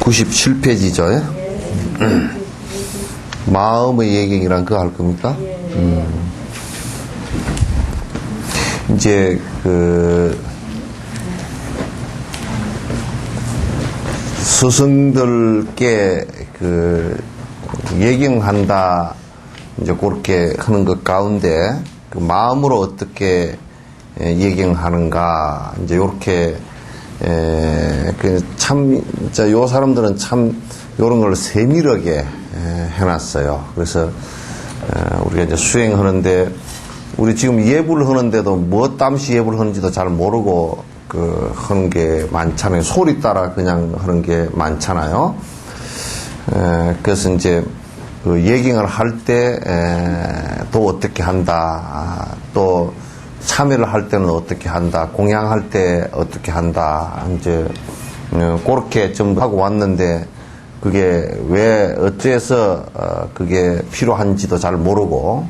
(97페이지죠) 마음의 예경이란 그거 할 겁니까? 이제 스승들께 예경한다 이제 그렇게 하는 것 가운데 그 마음으로 어떻게 예경하는가 이제 요렇게 참, 진짜 요 사람들은 참, 요런 걸 세밀하게 해놨어요. 그래서, 우리가 이제 수행하는데, 우리 지금 예불 하는데도 뭐 땀시 예불 하는지도 잘 모르고, 하는 게 많잖아요. 소리 따라 그냥 하는 게 많잖아요. 그래서 이제, 예경을 할 때, 또 어떻게 한다, 또, 참여를 할 때는 어떻게 한다, 공양할 때 어떻게 한다, 이제, 그렇게 좀 하고 왔는데, 그게 왜, 어째서, 그게 필요한지도 잘 모르고,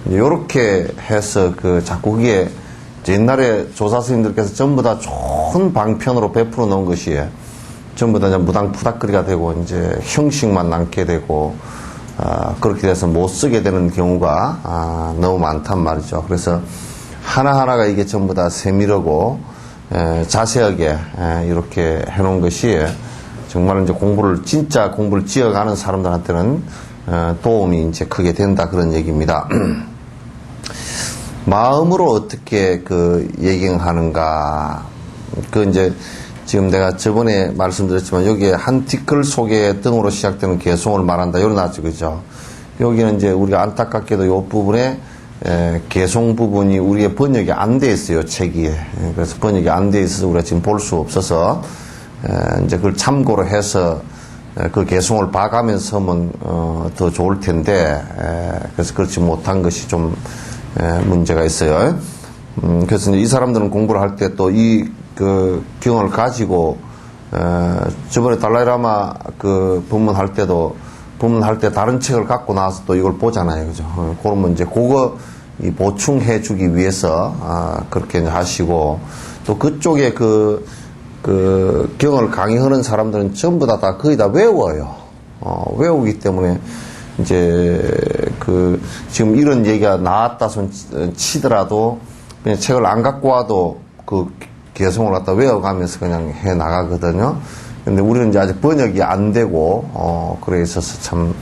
요렇게 해서 자꾸 그게, 옛날에 조사 스님들께서 전부 다 좋은 방편으로 베풀어 놓은 것이, 전부 다 이제 무당푸닥거리가 되고, 이제 형식만 남게 되고, 그렇게 돼서 못 쓰게 되는 경우가, 너무 많단 말이죠. 그래서, 하나하나가 이게 전부 다 세밀하고 자세하게 이렇게 해놓은 것이 정말 이제 진짜 공부를 지어가는 사람들한테는 도움이 이제 크게 된다 그런 얘기입니다. 마음으로 어떻게 예경하는가 이제 지금 내가 저번에 말씀드렸지만 여기에 한 티끌 속에 등으로 시작되는 개송을 말한다 이런 나죠, 그죠? 여기는 이제 우리가 안타깝게도 이 부분에 개송 부분이 우리의 번역이 안 돼 있어요, 책이. 그래서 번역이 안 돼 있어서 우리가 지금 볼 수 없어서, 이제 그걸 참고로 해서, 그 개송을 봐가면서 하면, 더 좋을 텐데, 그래서 그렇지 못한 것이 좀, 문제가 있어요. 그래서 이제 이 사람들은 공부를 할 때 또 경을 가지고, 저번에 달라이라마 법문할 때 다른 책을 갖고 나와서 또 이걸 보잖아요. 그죠? 그러면 이제 그거 보충해 주기 위해서, 그렇게 이제 하시고, 또 그쪽에 경을 강의하는 사람들은 전부 다 거의 다 외워요. 외우기 때문에, 이제, 지금 이런 얘기가 나왔다 손 치더라도, 그냥 책을 안 갖고 와도 개송을 갖다 외워가면서 그냥 해 나가거든요. 근데 우리는 이제 아직 번역이 안 되고, 그래 있어서 참,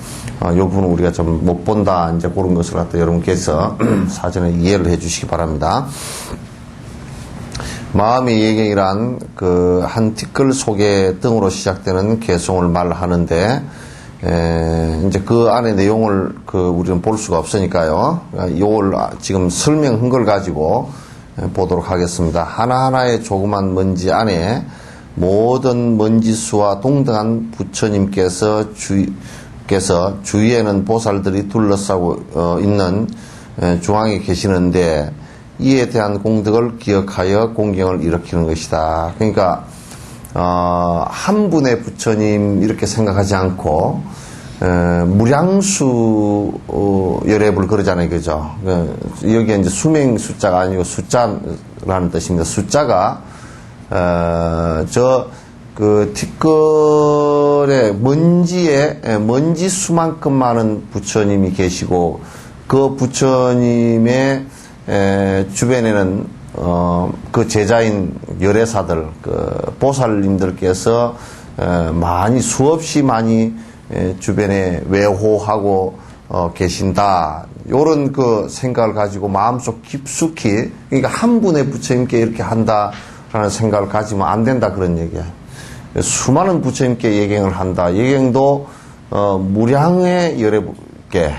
요 부분은 우리가 좀 못 본다, 이제 그런 것을 갖다 여러분께서 사전에 이해를 해 주시기 바랍니다. 마음의 예경이란 한 티끌 속의 등으로 시작되는 개송을 말하는데, 이제 그 안에 내용을 우리는 볼 수가 없으니까요. 요걸 지금 설명한 걸 가지고 보도록 하겠습니다. 하나하나의 조그만 먼지 안에 모든 먼지수와 동등한 부처님께서 주위에는 보살들이 둘러싸고 있는 중앙에 계시는데 이에 대한 공덕을 기억하여 공경을 일으키는 것이다. 그러니까 한 분의 부처님 이렇게 생각하지 않고 무량수 열애불 그러잖아요, 그죠? 여기에 이제 수명 숫자가 아니고 숫자라는 뜻입니다. 숫자가 티끌의 먼지 수만큼 많은 부처님이 계시고, 그 부처님의, 주변에는, 제자인 열애사들, 보살님들께서, 수없이 많이, 주변에 외호하고, 계신다. 요런 생각을 가지고 마음속 깊숙이, 그러니까 한 분의 부처님께 이렇게 한다. 라는 생각을 가지면 안 된다 그런 얘기야. 수많은 부처님께 예경을 한다. 예경도 무량의 열애께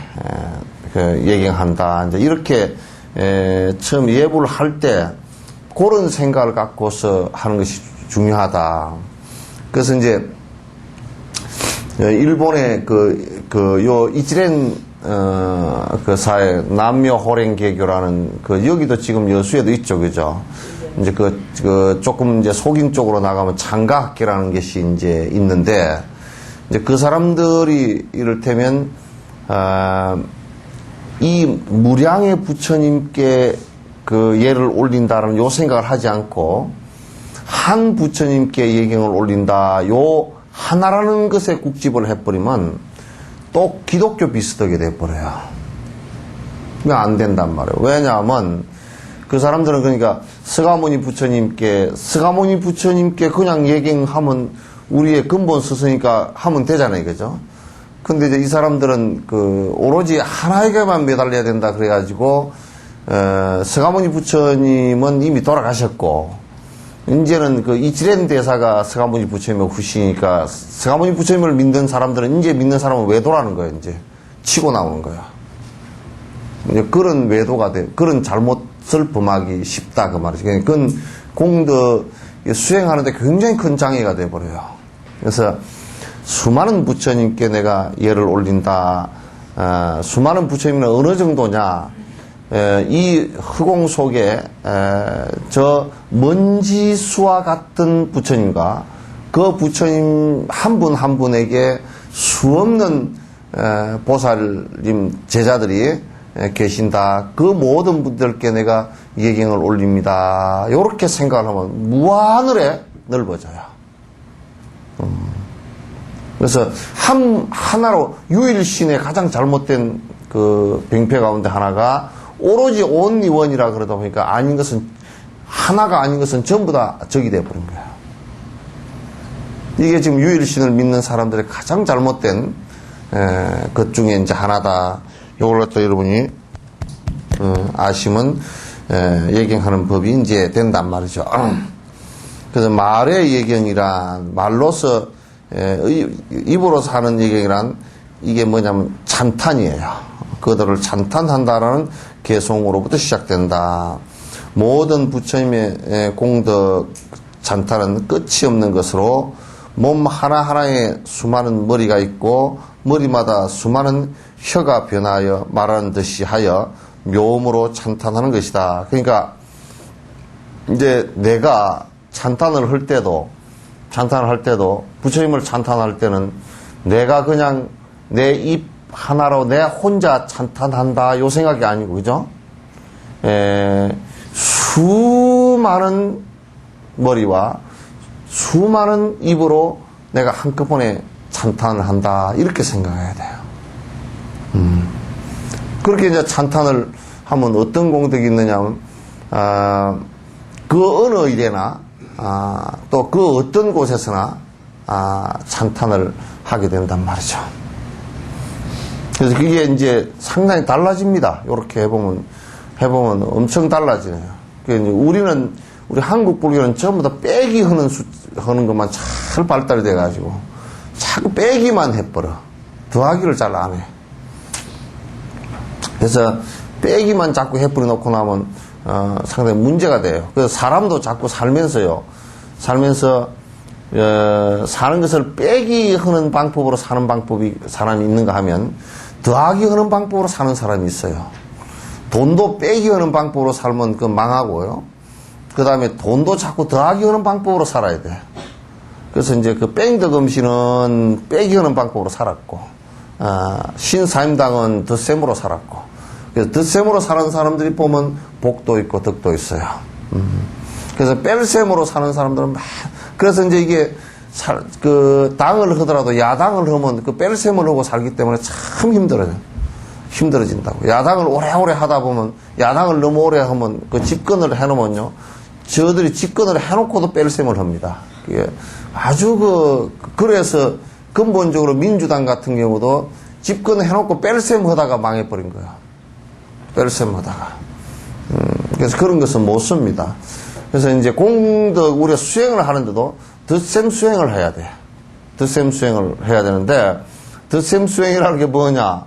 예경한다. 이제 이렇게 처음 예불을 할 때 그런 생각을 갖고서 하는 것이 중요하다. 그래서 이제 일본의 요 이치렌 사회 남묘호랭개교라는 여기도 지금 여수에도 있죠, 그죠? 이제 조금 이제 속인 쪽으로 나가면 창가학계라는 것이 이제 있는데, 이제 그 사람들이 이를테면, 이 무량의 부처님께 그 예를 올린다는 요 생각을 하지 않고, 한 부처님께 예경을 올린다, 요 하나라는 것에 국집을 해버리면 또 기독교 비슷하게 돼버려요. 그냥 안 된단 말이에요. 왜냐하면 그 사람들은 그러니까 서가모니 부처님께 그냥 예경하면 우리의 근본 스승이니까 하면 되잖아요. 그죠? 근데 이제 이 사람들은 그 오로지 하나에게만 매달려야 된다 그래가지고, 서가모니 부처님은 이미 돌아가셨고, 이제는 그 이지렌 대사가 서가모니 부처님의 후시니까 서가모니 부처님을 믿는 사람들은 이제 믿는 사람은 외도라는 거예요. 이제 치고 나오는 거야. 이제 그런 외도가 그런 잘못을 범하기 쉽다 그 말이지. 그건 공덕 수행하는데 굉장히 큰 장애가 돼 버려요. 그래서 수많은 부처님께 내가 예를 올린다. 수많은 부처님은 어느 정도냐? 이 허공 속에 저 먼지수와 같은 부처님과 그 부처님 한 분 한 분에게 수없는 보살님 제자들이 계신다. 그 모든 분들께 내가 예경을 올립니다. 이렇게 생각을 하면 무하늘에 넓어져요. 그래서 하나로 유일신의 가장 잘못된 그 병폐 가운데 하나가 오로지 온리원이라 그러다 보니까 아닌 것은 하나가 아닌 것은 전부 다 적이 되어버린 거예요. 이게 지금 유일신을 믿는 사람들의 가장 잘못된 것 중에 이제 하나다. 이걸 갖다 여러분이 아시면 예경하는 법이 이제 된단 말이죠. 그래서 말의 예경이란 말로서 입으로서 하는 예경이란 이게 뭐냐면 찬탄이에요. 그들을 찬탄한다라는 개송으로부터 시작된다. 모든 부처님의 공덕 찬탄은 끝이 없는 것으로 몸 하나하나에 수많은 머리가 있고 머리마다 수많은 혀가 변하여 말하는 듯이 하여 묘음으로 찬탄하는 것이다. 그러니까 이제 내가 찬탄을 할 때도 부처님을 찬탄할 때는 내가 그냥 내 입 하나로 내 혼자 찬탄한다 요 생각이 아니고, 그죠? 수많은 머리와 수많은 입으로 내가 한꺼번에 찬탄을 한다 이렇게 생각해야 돼요. 그렇게 이제 찬탄을 하면 어떤 공덕이 있느냐면 그 어느 일에나 또 그 어떤 곳에서나 찬탄을 하게 된단 말이죠. 그래서 그게 이제 상당히 달라집니다. 이렇게 해보면 엄청 달라지네요. 우리 한국 불교는 전부 다 빼기 하는 것만 잘 발달이 돼가지고 자꾸 빼기만 해버려. 더하기를 잘 안 해. 그래서 빼기만 자꾸 해버려 놓고 나면 상당히 문제가 돼요. 그래서 사람도 자꾸 살면서 사는 것을 빼기 하는 방법으로 사는 사람이 있는가 하면 더하기 하는 방법으로 사는 사람이 있어요. 돈도 빼기 하는 방법으로 살면 그 망하고요. 그 다음에 돈도 자꾸 더하기 하는 방법으로 살아야 돼. 그래서 이제 그 뺑덕음씨는 빼기 하는 방법으로 살았고, 신사임당은 덧셈으로 살았고, 그래서 덧셈으로 사는 사람들이 보면 복도 있고 덕도 있어요. 그래서 뺄셈으로 사는 사람들은 그래서 이제 이게 그 당을 하더라도 야당을 하면 그 뺄셈을 하고 살기 때문에 참 힘들어진다고. 야당을 오래오래 하다 보면 야당을 너무 오래 하면 그 집권을 해놓으면요, 저들이 집권을 해놓고도 뺄셈을 합니다. 그게 아주 그래서 근본적으로 민주당 같은 경우도 집권을 해놓고 뺄셈 하다가 망해버린 거야. 뺄셈 하다가. 그래서 그런 것은 못 씁니다. 그래서 이제 공덕 우리가 수행을 하는데도 덧셈 수행을 해야 돼. 덧셈 수행을 해야 되는데, 덧셈 수행이라는 게 뭐냐?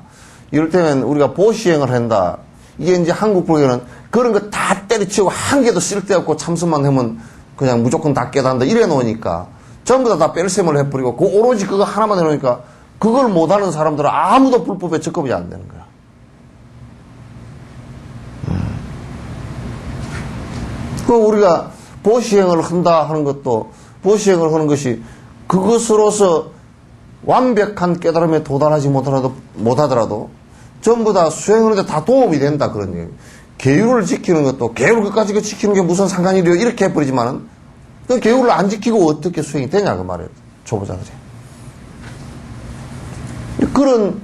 이럴 때는 우리가 보시행을 한다. 이게 이제 한국 불교는 그런 거 다 때려치우고 한 개도 쓸데없고 참선만 하면 그냥 무조건 다 깨닫는다 이래 놓으니까 전부 다 뺄셈을 해버리고 그 오로지 그거 하나만 해놓으니까 그걸 못하는 사람들은 아무도 불법에 접근이 안 되는 거야. 그 우리가 보시행을 한다 하는 것도, 보시행을 하는 것이 그것으로서 완벽한 깨달음에 도달하지 못하더라도 전부 다 수행하는데 다 도움이 된다, 그런 얘기. 계율을 지키는 것도, 계율 끝까지 지키는 게 무슨 상관이 래요 이렇게 해버리지만은, 그 계율을 안 지키고 어떻게 수행이 되냐, 그 말이에요. 초보자, 그지? 그런,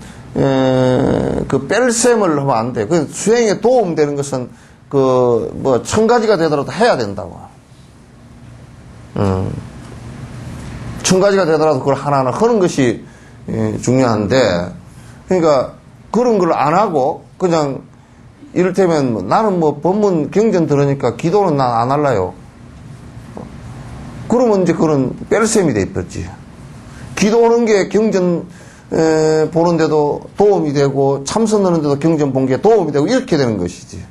그 뺄셈을 하면 안 돼. 그 수행에 도움되는 것은, 천 가지가 되더라도 해야 된다고. 천 가지가 되더라도 그걸 하나하나 하는 것이 중요한데, 그러니까 그런 걸 안 하고, 그냥, 이를테면, 나는 법문 경전 들으니까 기도는 난 안 할래요. 그러면 이제 그런 뺄셈이 돼 있겠지. 기도하는 게 경전 보는데도 도움이 되고, 참선하는데도 경전 본 게 도움이 되고, 이렇게 되는 것이지.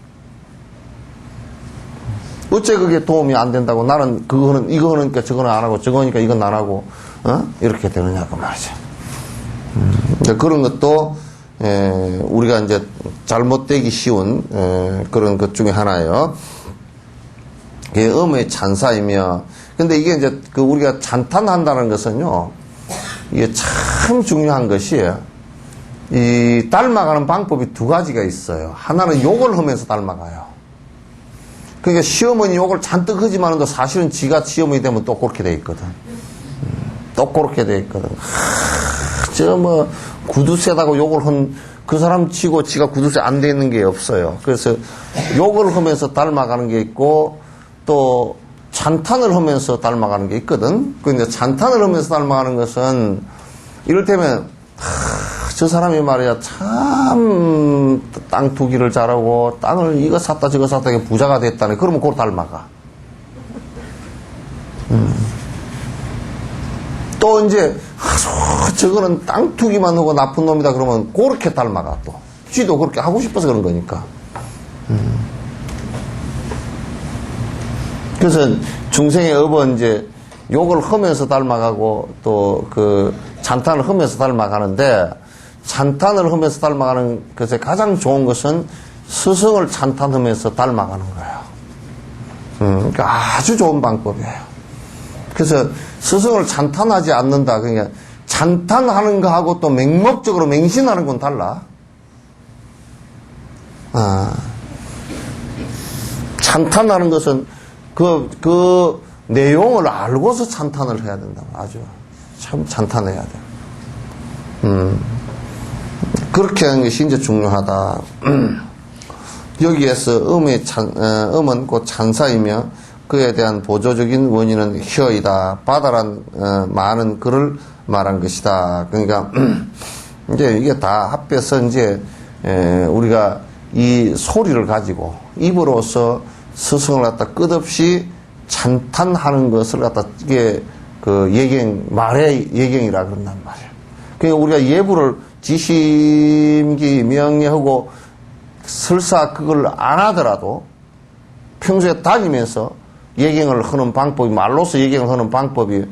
어째 그게 도움이 안 된다고, 나는 이거 하니까 저거는 안 하고, 저거 하니까 이건 안 하고, 이렇게 되느냐고 말이죠. 그런 것도, 우리가 이제 잘못되기 쉬운, 그런 것 중에 하나예요. 그게 음의 찬사이며, 근데 이게 이제 우리가 찬탄한다는 것은요, 이게 참 중요한 것이, 이 닮아가는 방법이 두 가지가 있어요. 하나는 욕을 하면서 닮아가요. 그러니까 시어머니 욕을 잔뜩 하지만은 사실은 지가 시어머니 되면 또 그렇게 돼 있거든. 또 그렇게 돼 있거든. 구두 세다고 욕을 한 그 사람 치고 지가 구두 세 안 돼 있는 게 없어요. 그래서 욕을 하면서 닮아가는 게 있고, 또 찬탄을 하면서 닮아가는 게 있거든. 근데 찬탄을 하면서 닮아가는 것은, 이를테면, 저 사람이 말이야, 참, 땅 투기를 잘하고, 땅을 이거 샀다 저거 샀다 이게 부자가 됐다네. 그러면 그걸 닮아가. 또 이제, 저거는 땅 투기만 하고 나쁜 놈이다 그러면 그렇게 닮아가 또. 쥐도 그렇게 하고 싶어서 그런 거니까. 그래서 중생의 업은 이제 욕을 하면서 닮아가고 또 찬탄을 하면서 닮아가는데, 찬탄을 하면서 닮아가는 것에 가장 좋은 것은 스승을 찬탄하면서 닮아가는 거예요. 그러니까 아주 좋은 방법이에요. 그래서 스승을 찬탄하지 않는다. 그러니까 찬탄하는 거하고 또 맹목적으로 맹신하는 건 달라. 찬탄하는 것은 그 내용을 알고서 찬탄을 해야 된다. 아주 참 찬탄해야 돼. 그렇게 하는 것이 이제 중요하다. 여기에서 음은 곧 찬사이며 그에 대한 보조적인 원인은 혀이다. 바다란 많은 글을 말한 것이다. 그러니까 이제 이게 다 합해서 이제 우리가 이 소리를 가지고 입으로서 스승을 갖다 끝없이 찬탄하는 것을 갖다 이게 말의 예경이라 그런단 말이에요. 그러니까 우리가 예부를 지심기 명예하고 설사 그걸 안 하더라도 평소에 다니면서 예경을 하는 방법이, 말로서 예경을 하는 방법이,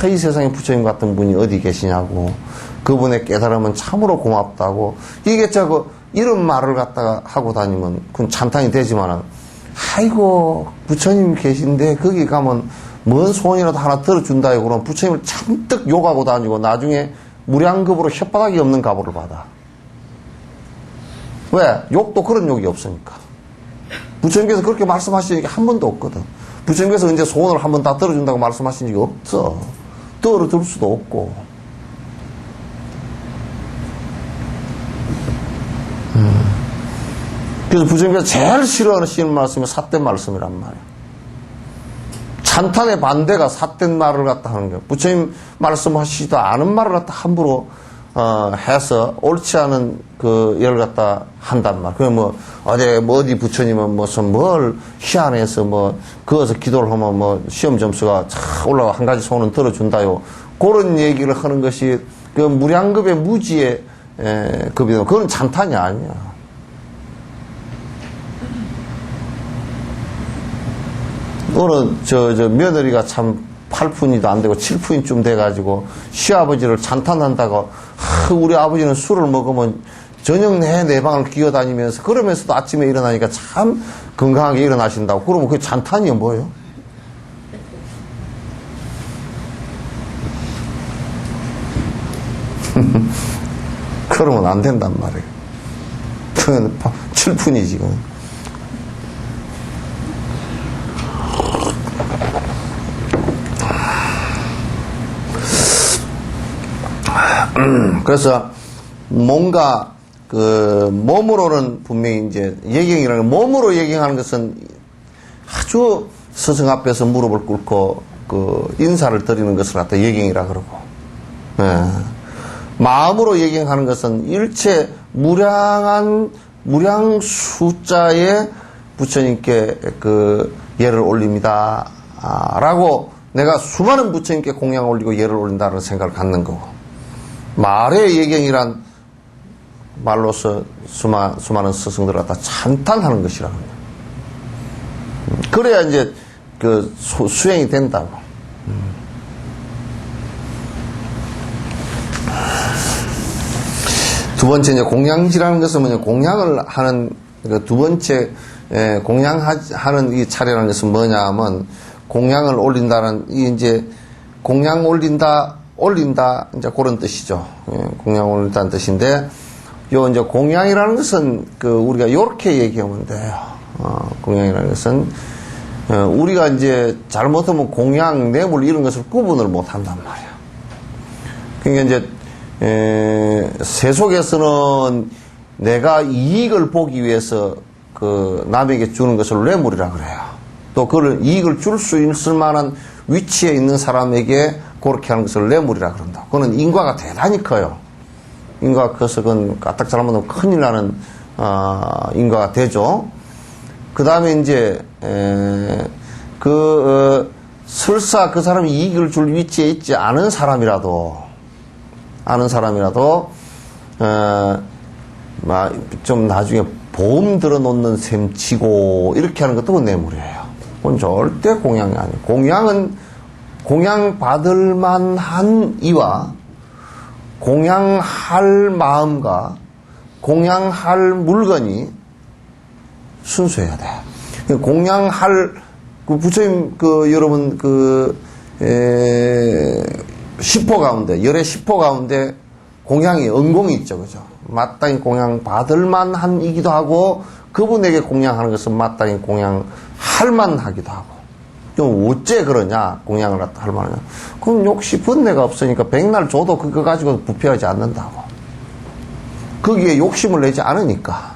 이 세상에 부처님 같은 분이 어디 계시냐고, 그분의 깨달음은 참으로 고맙다고, 이게 이런 말을 갖다가 하고 다니면 그건 찬탄이 되지만은, 아이고 부처님 계신데 거기 가면 뭔 소원이라도 하나 들어준다요. 그러면 부처님을 잔뜩 욕하고 다니고 나중에 무량급으로 혓바닥이 없는 값을 받아. 왜? 욕도 그런 욕이 없으니까. 부처님께서 그렇게 말씀하신 적이 한 번도 없거든. 부처님께서 이제 소원을 한 번 다 들어준다고 말씀하신 적이 없어. 들어줄 수도 없고. 그래서 부처님께서 제일 싫어하시는 말씀이 삿된 말씀이란 말이에요. 찬탄의 반대가 삿된 말을 갖다 하는 거예요. 부처님 말씀하시지도 않은 말을 갖다 함부로 해서 옳지 않은 예를 갖다 한단 말. 그래 어디 부처님은 무슨 뭘 희한해서 그어서 기도를 하면 시험 점수가 착 올라가 한 가지 소원은 들어준다요. 그런 얘기를 하는 것이 무량급의 무지의 급이다. 그건 찬탄이 아니야. 어느 며느리가 참 8푼이도 안 되고 7푼쯤 돼가지고 시아버지를 찬탄한다고, 우리 아버지는 술을 먹으면 저녁 내내 내 방을 기어다니면서 그러면서도 아침에 일어나니까 참 건강하게 일어나신다고. 그러면 그게 찬탄이요 뭐예요? 그러면 안 된단 말이에요. 그건 칠푼이지. 그래서 뭔가 몸으로는 분명히 이제 예경이라는 몸으로 예경하는 것은 아주 스승 앞에서 무릎을 꿇고 인사를 드리는 것을 갖다 예경이라 그러고, 예. 마음으로 예경하는 것은 일체 무량 숫자의 부처님께 예를 올립니다. 라고 내가 수많은 부처님께 공양을 올리고 예를 올린다는 생각을 갖는 거고, 말의 예경이란 말로서 수많은 스승들을 갖다 찬탄하는 것이라고 합니다. 그래야 이제 수행이 된다고. 두 번째, 이제 공양지라는 것은 뭐냐, 공양을 하는, 두 번째, 공양하는 이 차례라는 것은 뭐냐 하면, 공양을 올린다는, 이제, 공양 올린다, 이제 그런 뜻이죠. 공양 올린다는 뜻인데, 이제 공양이라는 것은, 우리가 요렇게 얘기하면 돼요. 공양이라는 것은, 우리가 이제 잘못하면 공양, 뇌물 이런 것을 구분을 못 한단 말이야. 그러니까 이제, 세속에서는 내가 이익을 보기 위해서 남에게 주는 것을 뇌물이라 그래요. 또 그걸 이익을 줄 수 있을 만한 위치에 있는 사람에게 그렇게 하는 것을 뇌물이라 그런다. 그거는 인과가 대단히 커요. 인과가 커서 그건 까딱 잘못하면 큰일 나는, 인과가 되죠. 그 다음에 이제, 설사 그 사람이 이익을 줄 위치에 있지 않은 사람이라도, 좀 나중에 보험 들어놓는 셈 치고, 이렇게 하는 것도 뇌물이에요. 그건 절대 공양이 아니에요. 공양은 공양받을 만한 이와, 공양할 마음과, 공양할 물건이 순수해야 돼. 공양할, 부처님, 여러분, 10호 가운데, 열의 10호 가운데 공양이, 은공이 있죠. 그죠? 마땅히 공양 받을 만한이기도 하고, 그분에게 공양하는 것은 마땅히 공양할 만하기도 하고. 좀 어째 그러냐? 공양을 할 만하냐? 그럼 욕심 번뇌가 없으니까 백날 줘도 그거 가지고 부패하지 않는다고. 거기에 욕심을 내지 않으니까.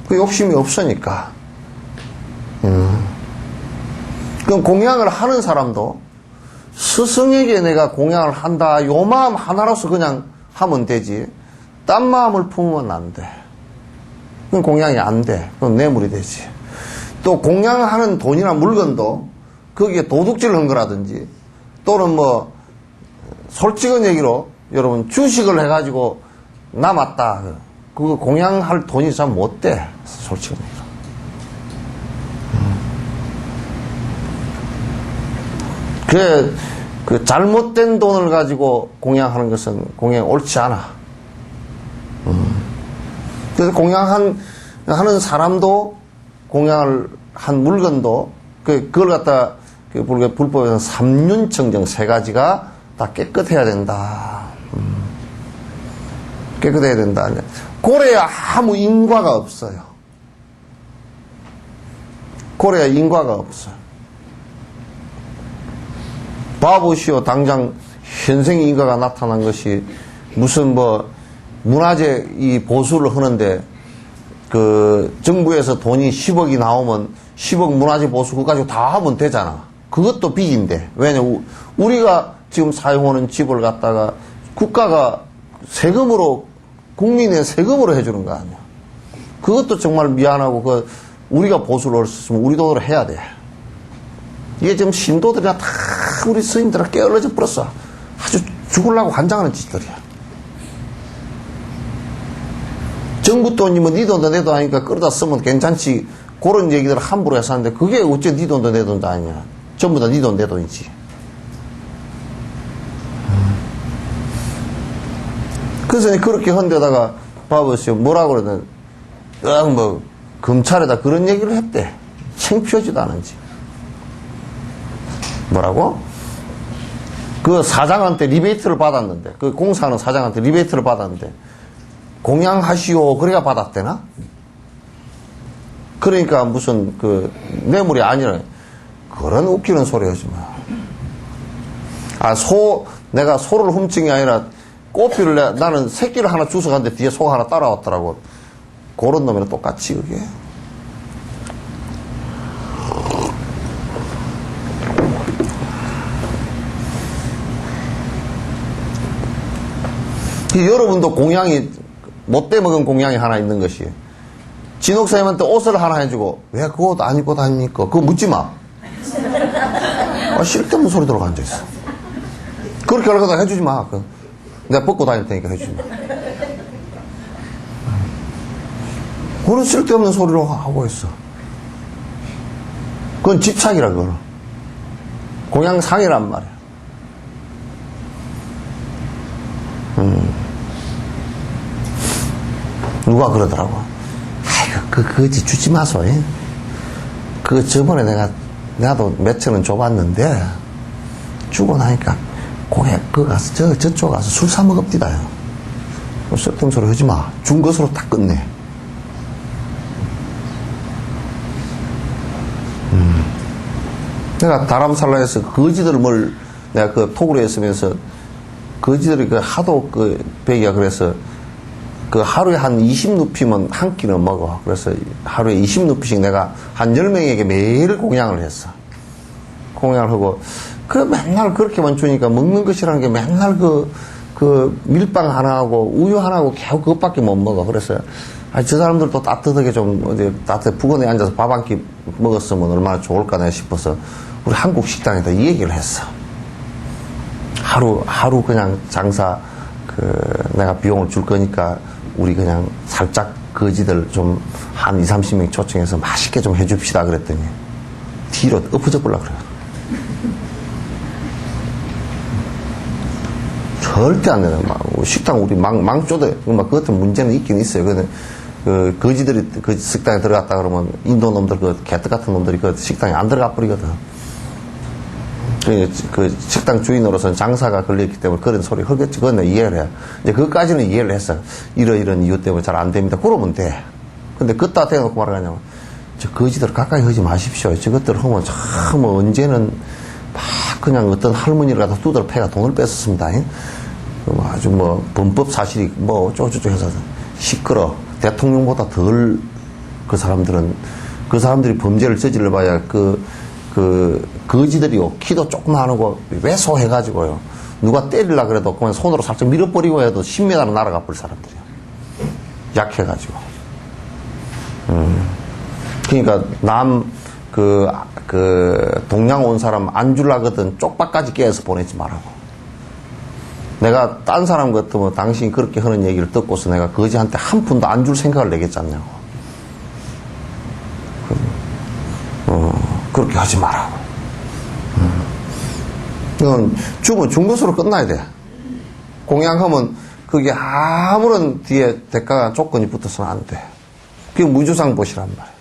그 욕심이 없으니까. 그럼 공양을 하는 사람도 스승에게 내가 공양을 한다, 요 마음 하나로서 그냥 하면 되지, 딴 마음을 품으면 안 돼. 그건 공양이 안 돼. 그건 뇌물이 되지. 또 공양하는 돈이나 물건도 거기에 도둑질을 한 거라든지, 또는 솔직한 얘기로 여러분 주식을 해가지고 남았다, 그거 공양할 돈이 참 못 돼. 솔직한 얘기로. 그 잘못된 돈을 가지고 공양하는 것은 공양이 옳지 않아. 그래서 공양하는 사람도, 공양을 한 물건도, 그걸 갖다, 불법에서는 삼륜청정 세 가지가 다 깨끗해야 된다. 깨끗해야 된다. 고래야 아무 인과가 없어요. 고래야 인과가 없어요. 봐보시오. 당장 현생 인과가 나타난 것이 무슨 문화재 이 보수를 하는데 정부에서 돈이 10억이 나오면 10억 문화재 보수 그거 가지고 다 하면 되잖아. 그것도 빚인데. 왜냐, 우리가 지금 사용하는 집을 갖다가 국가가 세금으로, 국민의 세금으로 해주는 거 아니야. 그것도 정말 미안하고, 우리가 보수를 할 수 있으면 우리 돈으로 해야 돼. 이게 지금 신도들이나 다 우리 스님들은 깨어러져 버렸어. 아주 죽으려고 환장하는 짓들이야. 정부 돈이면 네 돈도 내 돈 아니까 끌어다 쓰면 괜찮지. 그런 얘기들을 함부로 해서 하는데, 그게 어째 네 돈도 내 돈도 아니냐. 전부 다 네 돈 내 돈이지. 그래서 그렇게 헌데다가 봐보세요. 뭐라고 그러든, 검찰에다 그런 얘기를 했대. 창피하지도 않은지. 뭐라고? 그 사장한테 리베이트를 받았는데, 그 공사하는 사장한테 리베이트를 받았는데, 공양하시오, 그래야 받았대나? 그러니까 무슨 그 뇌물이 아니라, 그런 웃기는 소리 하지 마. 내가 소를 훔친 게 아니라, 꽃피를 나는 새끼를 하나 주워갔는데 뒤에 소가 하나 따라왔더라고. 그런 놈이랑 똑같이, 그게. 여러분도 공양이, 못돼 먹은 공양이 하나 있는 것이, 진옥사님한테 옷을 하나 해주고, 왜 그 옷 안 입고 다닙니까? 그거 묻지 마. 쓸데없는 소리 들어가 앉아있어. 그렇게 하려고 해주지 마. 내가 벗고 다닐 테니까 해주지 마. 그런 쓸데없는 소리로 하고 있어. 그건 집착이라, 그거는. 공양상이란 말이야. 누가 그러더라고. 아이고, 그거지 주지 마소. 그거 저번에 나도 몇천 원 줘봤는데, 주고 나니까, 고객, 그거 가서, 저쪽 가서 술 사먹읍디다. 쓸데없는 소리 하지 마. 준 것으로 딱 끝내. 내가 다람살라에서 거지들 내가 그 토굴에 있으면서, 거지들이 하도 배기가 그래서, 하루에 한 20루피면 한 끼는 먹어. 그래서 하루에 20루피씩 내가 한 10명에게 매일 공양을 했어. 공양을 하고, 맨날 그렇게만 주니까 먹는 것이라는 게 맨날 밀빵 하나하고 우유 하나하고 겨우 그것밖에 못 먹어. 그래서, 저 사람들도 따뜻하게 따뜻하게 부근에 앉아서 밥 한 끼 먹었으면 얼마나 좋을까 싶어서 우리 한국 식당에다 이 얘기를 했어. 하루 그냥 장사, 내가 비용을 줄 거니까 우리 그냥 살짝 거지들 좀 한 20-30명 초청해서 맛있게 좀 해줍시다 그랬더니 뒤로 엎어져 보려고 그래요. 절대 안 되는, 식당 우리 망조대, 그 같은 문제는 있긴 있어요. 거지들이 식당에 들어갔다 그러면 인도 놈들, 개떡 같은 놈들이 식당에 안 들어가 버리거든. 식당 주인으로서는 장사가 걸려있기 때문에 그런 소리 하겠지. 그건 내가 이해를 해. 이제 그것까지는 이해를 했어. 이런 이유 때문에 잘 안 됩니다. 그러면 돼. 근데 그따 대놓고 말하냐면, 저 거지들 가까이 하지 마십시오. 저것들 하면 참 언제는 막 그냥 어떤 할머니를 갖다 두드려 패가 돈을 뺐었습니다. 아주 범법 사실이 어쩌고저쩌고 해서 시끄러. 대통령보다 덜 그 사람들이 범죄를 저질러 봐야 거지들이요, 키도 조금 안 오고, 왜소해가지고요. 누가 때리려고 그래도 그냥 손으로 살짝 밀어버리고 해도 10m는 날아가 버릴 사람들이요. 약해가지고. 그러니까, 동양 온 사람 안 줄라거든 쪽박까지 깨어서 보내지 말라고. 내가 딴 사람 같으면 당신이 그렇게 하는 얘기를 듣고서 내가 거지한테 한 푼도 안 줄 생각을 내겠지 않냐고. 그렇게 하지 마라. 이건 주면 준 것으로 끝나야 돼. 공양하면 그게 아무런 뒤에 대가가 조건이 붙어서는 안 돼. 그게 무주상보시란 말이야.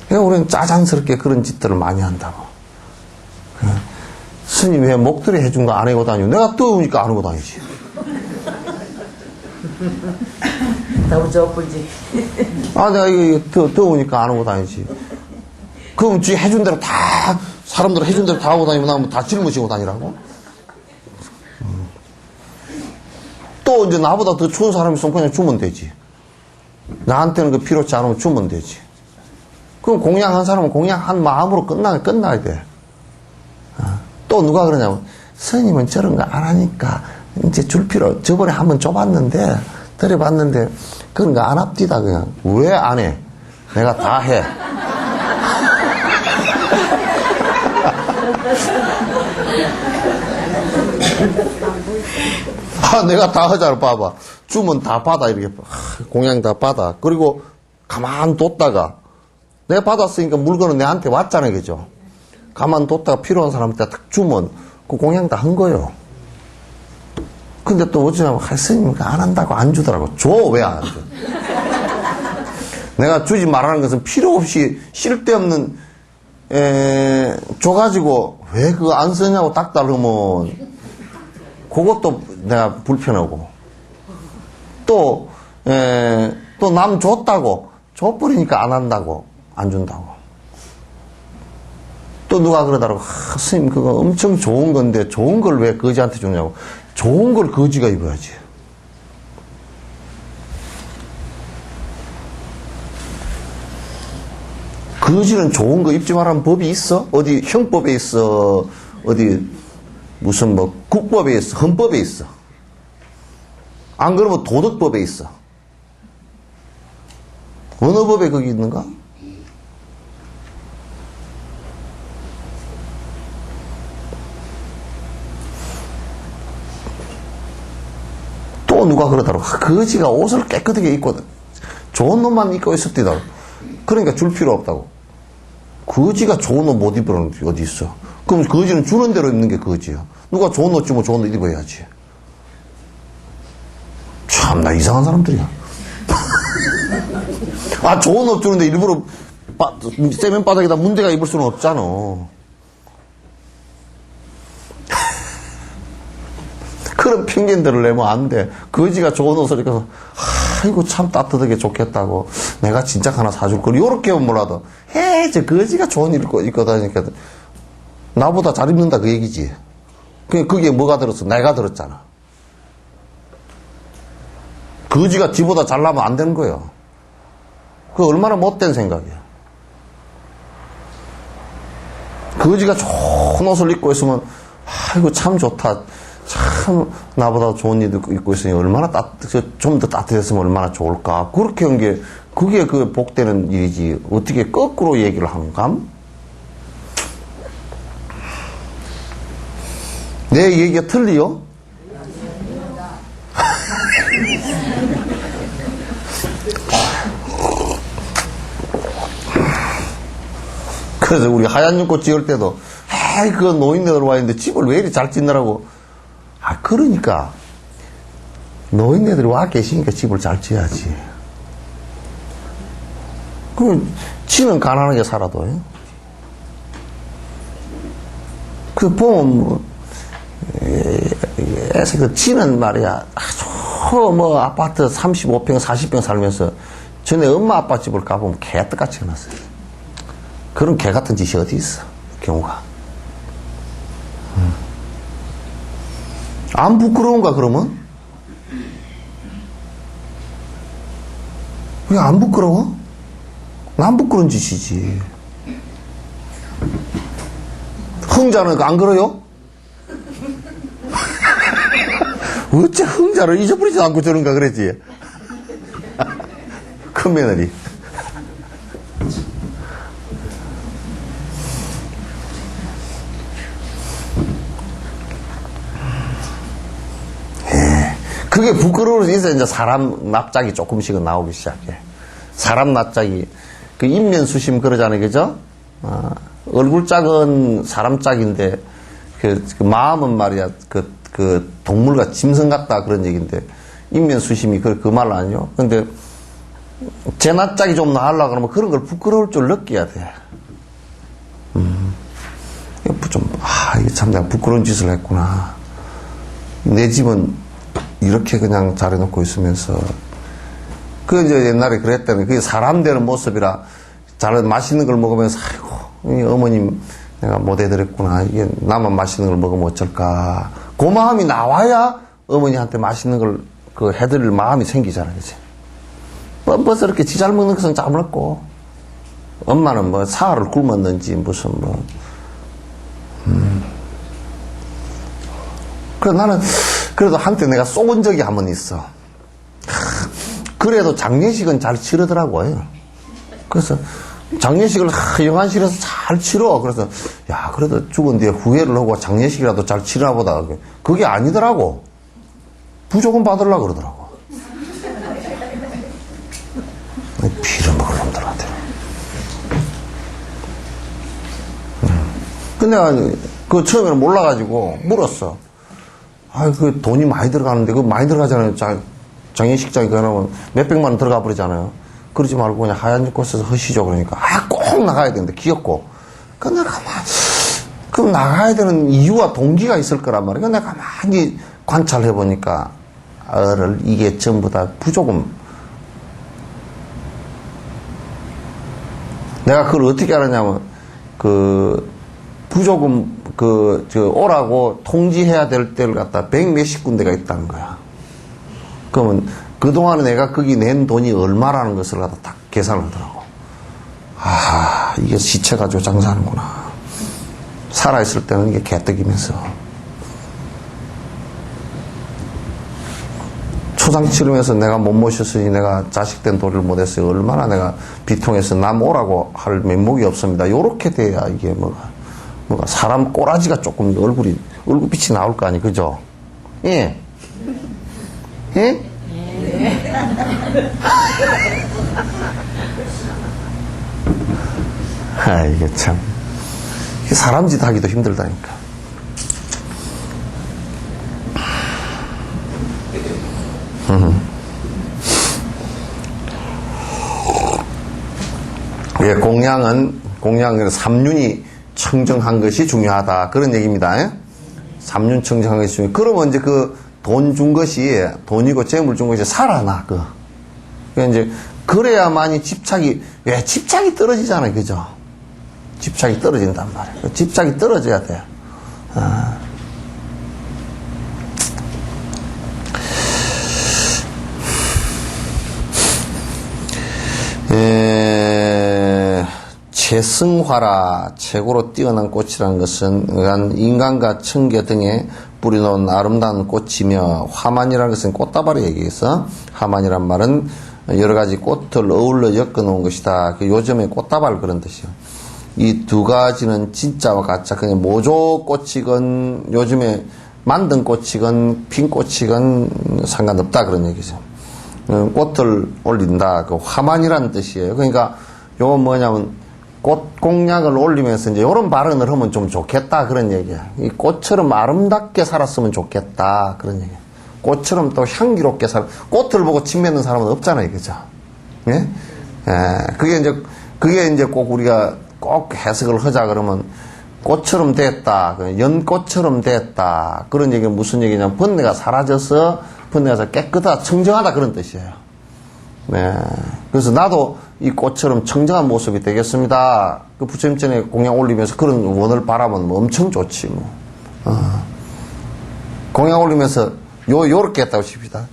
그러니까 우리는 짜잔스럽게 그런 짓들을 많이 한다고. 스님 왜 목도리 해준 거 안 하고 다니고? 내가 더우니까 안 하고 다니지. 너무 좋을지. 내가 이거 더우니까 안 하고 다니지. 그럼 지 해준 대로 다, 사람들 해준 대로 다 하고 다니면 나면 다 짊어지고 다니라고? 또 이제 나보다 더 추운 사람이 있으면 그냥 주면 되지. 나한테는 필요치 않으면 주면 되지. 그럼 공양한 사람은 공양한 마음으로 끝나야 돼. 또 누가 그러냐면, 스님은 저런 거 안 하니까 이제 줄 필요, 저번에 한번 줘봤는데, 드려봤는데, 그런 거 안 합디다, 그냥. 왜 안 해? 내가 다 해. 내가 다 하잖아, 봐봐. 주면 다 받아, 이렇게. 공양 다 받아. 그리고 가만 뒀다가, 내가 받았으니까 물건은 내한테 왔잖아요, 그죠? 가만 뒀다가 필요한 사람한테 딱 주면, 그 공양 다 한 거예요. 근데 또 어쩌냐면, 스님 안 한다고 안 주더라고. 줘, 왜 안 줘? 내가 주지 말라는 것은 필요 없이 쓸데없는, 줘가지고 왜 그거 안 쓰냐고 딱 달으면 그것도 내가 불편하고 또 남 줬다고 줘버리니까 안 한다고 안 준다고 또 누가 그러더라고 스님 그거 엄청 좋은 건데 좋은 걸 왜 거지한테 주냐고 좋은 걸 거지가 입어야지 거지는 좋은 거 입지 말라는 법이 있어? 어디 형법에 있어? 어디 무슨 뭐 국법에 있어? 헌법에 있어? 안 그러면 도덕법에 있어? 어느 법에 거기 있는가? 또 누가 그러더라고 거지가 옷을 깨끗하게 입고 좋은 옷만 입고 있었대다 그러니까 줄 필요 없다고 거지가 좋은 옷 못 입으라는 게 어디 있어 그럼 거지는 주는 대로 입는 게 거지야 누가 좋은 옷 주면 좋은 옷 입어야지 참 나 이상한 사람들이야 아 좋은 옷 주는데 일부러 세면 바닥에다 문대가 입을 수는 없잖아 그런 핑계들을 내면 안 돼. 거지가 좋은 옷을 입고서, 아이고, 참 따뜻하게 좋겠다고. 내가 진짜 하나 사줄 걸. 요렇게 하면 몰라도, 저 거지가 좋은 옷 입고 다니니까, 나보다 잘 입는다 그 얘기지. 그게 뭐가 들었어? 내가 들었잖아. 거지가 지보다 잘나면 안 되는 거예요. 그거 얼마나 못된 생각이야. 거지가 좋은 옷을 입고 있으면, 아이고, 참 좋다. 참 나보다 좋은 옷 입고 있으니 얼마나 좀 더 따뜻했으면 얼마나 좋을까 그렇게 한 게 그게 그 복되는 일이지 어떻게 거꾸로 얘기를 하는가? 내 얘기가 틀리요? 그래서 우리 하얀 연꽃 지을 때도 그 노인네들 와 있는데 집을 왜 이리 잘 짓느라고 그러니까 노인네들이 와 계시니까 집을 잘 지어야지. 그럼 지는 가난하게 살아도 그 보면 뭐 그 지는 말이야 아주 뭐 아파트 35평 40평 살면서 전에 엄마 아빠 집을 가보면 개떡같이 해놨어요. 그런 개 같은 짓이 어디 있어 경우가. 안 부끄러운가 그러면? 왜 안 부끄러워? 난 부끄러운 짓이지. 흥자는 안 그래요? 어째 흥자를 잊어버리지 않고 저런가 그랬지? 큰 며느리. 그게 부끄러워서 이제 사람 납작이 조금씩은 나오기 시작해. 사람 납작이. 그 인면수심 그러잖아요. 그죠? 얼굴 짝은 사람 짝인데, 그 마음은 말이야, 그 동물과 짐승 같다 그런 얘기인데, 인면수심이 그 말 아니요? 근데, 제 납작이 좀 나으려고 그러면 그런 걸 부끄러울 줄 느껴야 돼. 이게 참 내가 부끄러운 짓을 했구나. 내 집은 이렇게 그냥 잘해놓고 있으면서 그 이제 옛날에 그랬다는 그게 사람 되는 모습이라 잘 맛있는 걸 먹으면서 아이고 어머님 내가 못 해드렸구나 이게 나만 맛있는 걸 먹으면 어쩔까 그 마음이 나와야 어머니한테 맛있는 걸 그 해드릴 마음이 생기잖아 그치 뻔뻔스럽게 지 잘 먹는 것은 잘 먹고 엄마는 뭐 사활을 굶었는지 무슨 뭐 그래서 나는 그래도 한때 내가 쏘은 적이 한 번 있어. 그래도 장례식은 잘 치르더라고요. 그래서 장례식을 영안실에서 잘 치러. 그래서 야 그래도 죽은 뒤에 후회를 하고 장례식이라도 잘 치르나 보다. 그게 아니더라고. 부조금 받으려고 그러더라고. 빌어먹을 놈들한테. 근데 내가 그 처음에는 몰라가지고 물었어. 그 돈이 많이 들어가는데, 그거 많이 들어가잖아요. 장례식장에 그러면 몇백만 원 들어가 버리잖아요. 그러지 말고 그냥 하얀 곳에서 하시죠. 그러니까, 꼭 나가야 되는데, 귀엽고. 그 내가 그럼 나가야 되는 이유와 동기가 있을 거란 말이야. 내가 가만히 관찰해 보니까, 이게 전부 다 부조금. 내가 그걸 어떻게 알았냐면, 부조금, 오라고 통지해야 될 때를 갖다 100몇십 군데가 있다는 거야. 그러면, 그동안에 내가 거기 낸 돈이 얼마라는 것을 갖다 딱 계산을 하더라고. 이게 시체 가지고 장사하는구나. 살아있을 때는 이게 개떡이면서. 초상 치르면서 내가 못 모셨으니 내가 자식된 도리를 못했어요. 얼마나 내가 비통해서 남 오라고 할 면목이 없습니다. 요렇게 돼야 이게 뭐가 사람 꼬라지가 조금 얼굴빛이 나올 거 아니, 그죠? 예? 예? 이게 참. 사람 짓 하기도 힘들다니까. 예, 공양은 3륜이 청정한 것이 중요하다. 그런 얘기입니다. 예? 3륜 청정한 것이 중요해. 그러면 이제 돈 준 것이, 돈이고 재물 준 것이 살아나, 그러니까 이제, 그래야만이 집착이 떨어지잖아요. 그죠? 집착이 떨어진단 말이에요. 집착이 떨어져야 돼요. 재승화라, 최고로 뛰어난 꽃이라는 것은 인간과 청계 등에 뿌리놓은 아름다운 꽃이며, 화만이라는 것은 꽃다발을 얘기해서, 화만이란 말은 여러 가지 꽃을 어울러 엮어놓은 것이다. 요즘에 꽃다발 그런 뜻이요. 이 두 가지는 진짜와 가짜, 그냥 모조꽃이건 요즘에 만든 꽃이건 핀 꽃이건 상관없다, 그런 얘기죠. 꽃을 올린다. 화만이라는 뜻이에요. 그러니까 요건 뭐냐면 꽃 공약을 올리면서 이제 요런 발언을 하면 좀 좋겠다, 그런 얘기야. 이 꽃처럼 아름답게 살았으면 좋겠다, 그런 얘기야. 꽃처럼 또 향기롭게 꽃을 보고 침 맺는 사람은 없잖아요, 그죠? 예? 그게 이제 꼭 우리가 꼭 해석을 하자 그러면, 꽃처럼 됐다, 연꽃처럼 됐다, 그런 얘기는 무슨 얘기냐면, 번뇌가 사라져서, 번뇌가 깨끗하다, 청정하다, 그런 뜻이에요. 네. 그래서 나도 이 꽃처럼 청정한 모습이 되겠습니다. 부처님 전에 공양 올리면서 그런 원을 바라면 엄청 좋지, 공양 올리면서, 요렇게 했다고 칩시다.